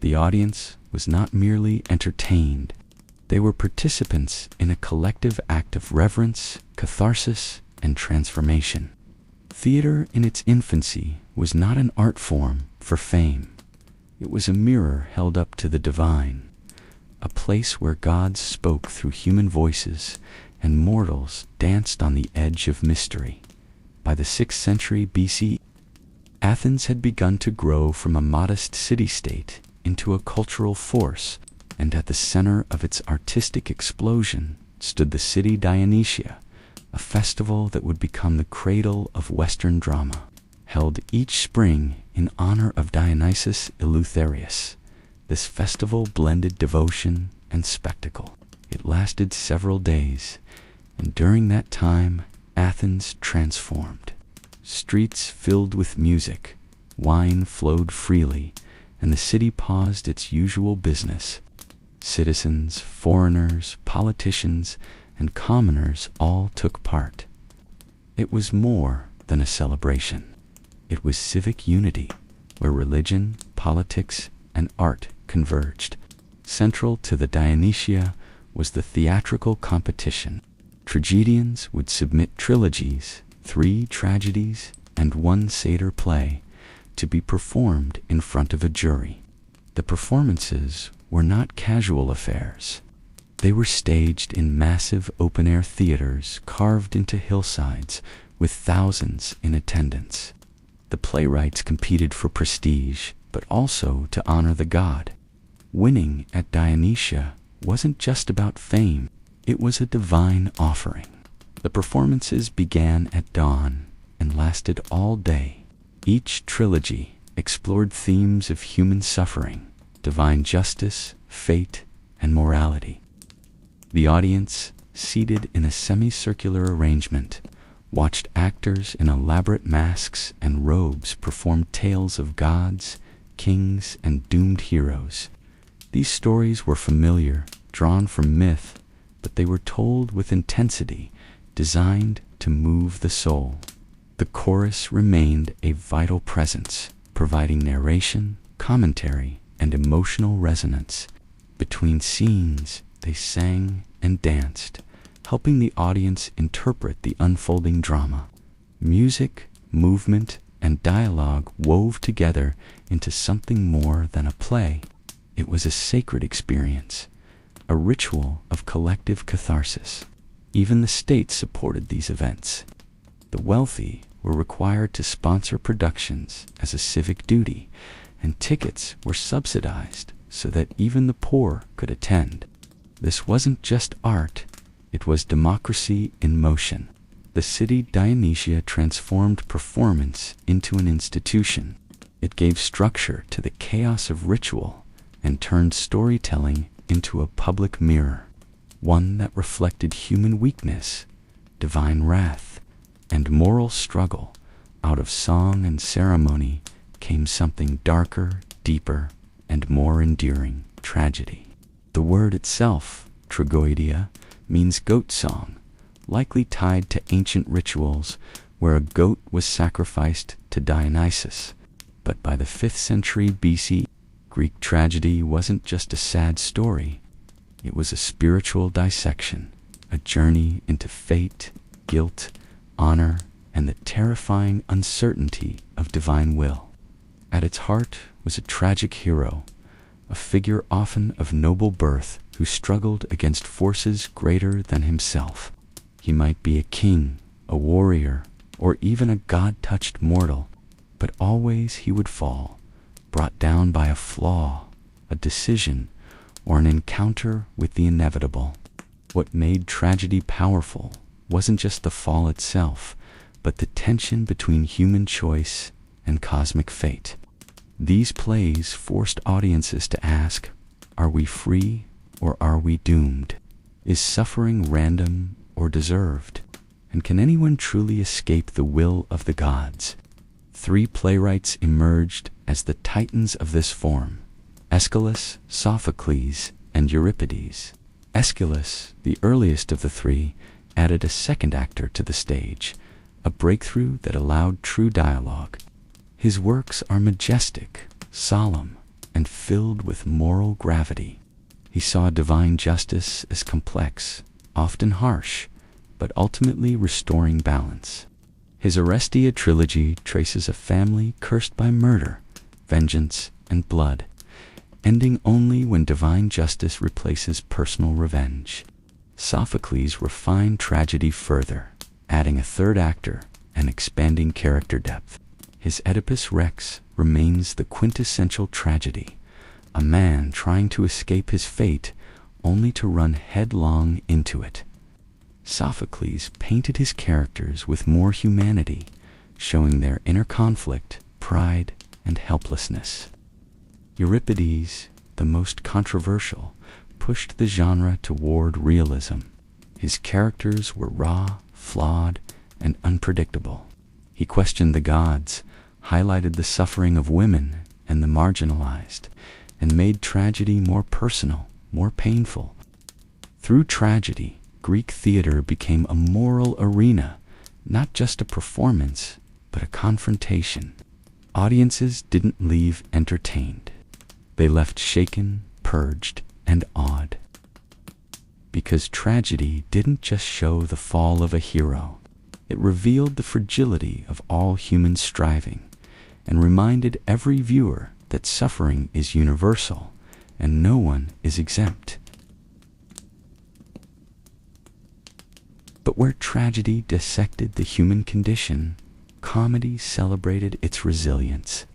Speaker 1: The audience was not merely entertained, they were participants in a collective act of reverence, catharsis, and transformation. Theater in its infancy was not an art form for fame. It was a mirror held up to the divine, a place where gods spoke through human voices and mortals danced on the edge of mystery. By the 6th century BC, Athens had begun to grow from a modest city-state into a cultural force, and at the center of its artistic explosion stood the city Dionysia, a festival that would become the cradle of Western drama. Held each spring in honor of Dionysus Eleutherius, this festival blended devotion and spectacle. It lasted several days, and during that time, Athens transformed. Streets filled with music, wine flowed freely, and the city paused its usual business. Citizens, foreigners, politicians, and commoners all took part. It was more than a celebration. It was civic unity, where religion, politics, and art converged. Central to the Dionysia was the theatrical competition. Tragedians would submit trilogies, 3 tragedies, and 1 satyr play, to be performed in front of a jury. The performances were not casual affairs. They were staged in massive open-air theaters carved into hillsides with thousands in attendance. The playwrights competed for prestige, but also to honor the god. Winning at Dionysia wasn't just about fame, it was a divine offering. The performances began at dawn and lasted all day. Each trilogy explored themes of human suffering, divine justice, fate, and morality. The audience, seated in a semicircular arrangement, watched actors in elaborate masks and robes perform tales of gods, kings, and doomed heroes. These stories were familiar, drawn from myth, but they were told with intensity, designed to move the soul. The chorus remained a vital presence, providing narration, commentary, and emotional resonance. Between scenes, they sang and danced, helping the audience interpret the unfolding drama. Music, movement, and dialogue wove together into something more than a play. It was a sacred experience, a ritual of collective catharsis. Even the state supported these events. The wealthy were required to sponsor productions as a civic duty, and tickets were subsidized so that even the poor could attend. This wasn't just art, it was democracy in motion. The city Dionysia transformed performance into an institution. It gave structure to the chaos of ritual and turned storytelling into a public mirror, one that reflected human weakness, divine wrath, and moral struggle. Out of song and ceremony came something darker, deeper, and more enduring: tragedy. The word itself, tragoidia, means goat song, likely tied to ancient rituals where a goat was sacrificed to Dionysus. But by the 5th century BC, Greek tragedy wasn't just a sad story. It was a spiritual dissection, a journey into fate, guilt, honor, and the terrifying uncertainty of divine will. At its heart was a tragic hero, a figure often of noble birth who struggled against forces greater than himself. He might be a king, a warrior, or even a god-touched mortal, but always he would fall, brought down by a flaw, a decision, or an encounter with the inevitable. What made tragedy powerful wasn't just the fall itself, but the tension between human choice and cosmic fate. These plays forced audiences to ask, are we free or are we doomed? Is suffering random or deserved? And can anyone truly escape the will of the gods? Three playwrights emerged as the titans of this form: Aeschylus, Sophocles, and Euripides. Aeschylus, the earliest of the three, added a second actor to the stage, a breakthrough that allowed true dialogue. His works are majestic, solemn, and filled with moral gravity. He saw divine justice as complex, often harsh, but ultimately restoring balance. His Orestia trilogy traces a family cursed by murder, vengeance, and blood, ending only when divine justice replaces personal revenge. Sophocles refined tragedy further, adding a third actor and expanding character depth. His Oedipus Rex remains the quintessential tragedy, a man trying to escape his fate only to run headlong into it. Sophocles painted his characters with more humanity, showing their inner conflict, pride, and helplessness. Euripides, the most controversial, pushed the genre toward realism. His characters were raw, flawed, and unpredictable. He questioned the gods, highlighted the suffering of women and the marginalized, and made tragedy more personal, more painful. Through tragedy, Greek theater became a moral arena, not just a performance, but a confrontation. Audiences didn't leave entertained. They left shaken, purged, and awed. Because tragedy didn't just show the fall of a hero, it revealed the fragility of all human striving, and reminded every viewer that suffering is universal, and no one is exempt. But where tragedy dissected the human condition, comedy celebrated its resilience.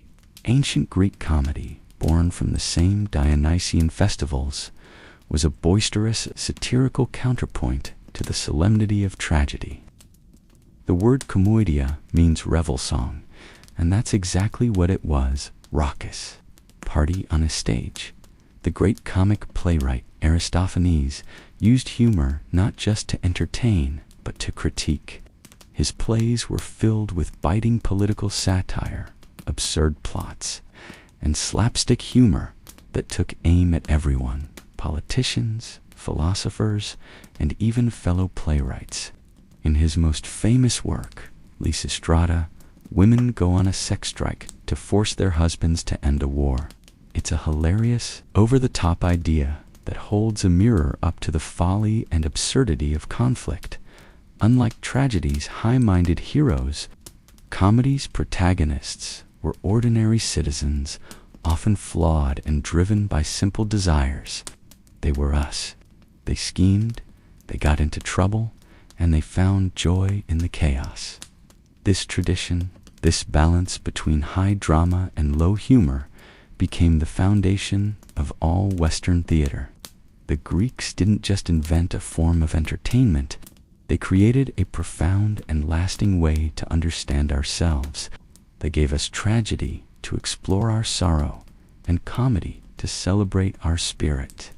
Speaker 1: Ancient Greek comedy, born from the same Dionysian festivals, was a boisterous, satirical counterpoint to the solemnity of tragedy. The word komoidia means revel song, and that's exactly what it was: raucous, party on a stage. The great comic playwright Aristophanes used humor not just to entertain, but to critique. His plays were filled with biting political satire, absurd plots, and slapstick humor that took aim at everyone: politicians, philosophers, and even fellow playwrights. In his most famous work, Lysistrata, women go on a sex strike to force their husbands to end a war. It's a hilarious, over-the-top idea that holds a mirror up to the folly and absurdity of conflict. Unlike tragedy's high-minded heroes, comedy's protagonists were ordinary citizens, often flawed and driven by simple desires. They were us. They schemed, they got into trouble, and they found joy in the chaos. This tradition, this balance between high drama and low humor, became the foundation of all Western theater. The Greeks didn't just invent a form of entertainment, they created a profound and lasting way to understand ourselves. They gave us tragedy to explore our sorrow, and comedy to celebrate our spirit.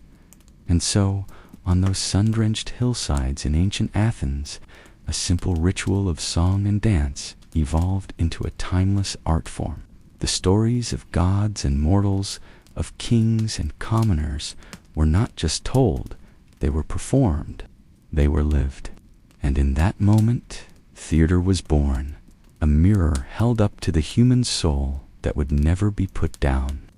Speaker 1: And so, on those sun-drenched hillsides in ancient Athens, a simple ritual of song and dance evolved into a timeless art form. The stories of gods and mortals, of kings and commoners, were not just told, they were performed, they were lived. And in that moment, theater was born, a mirror held up to the human soul that would never be put down.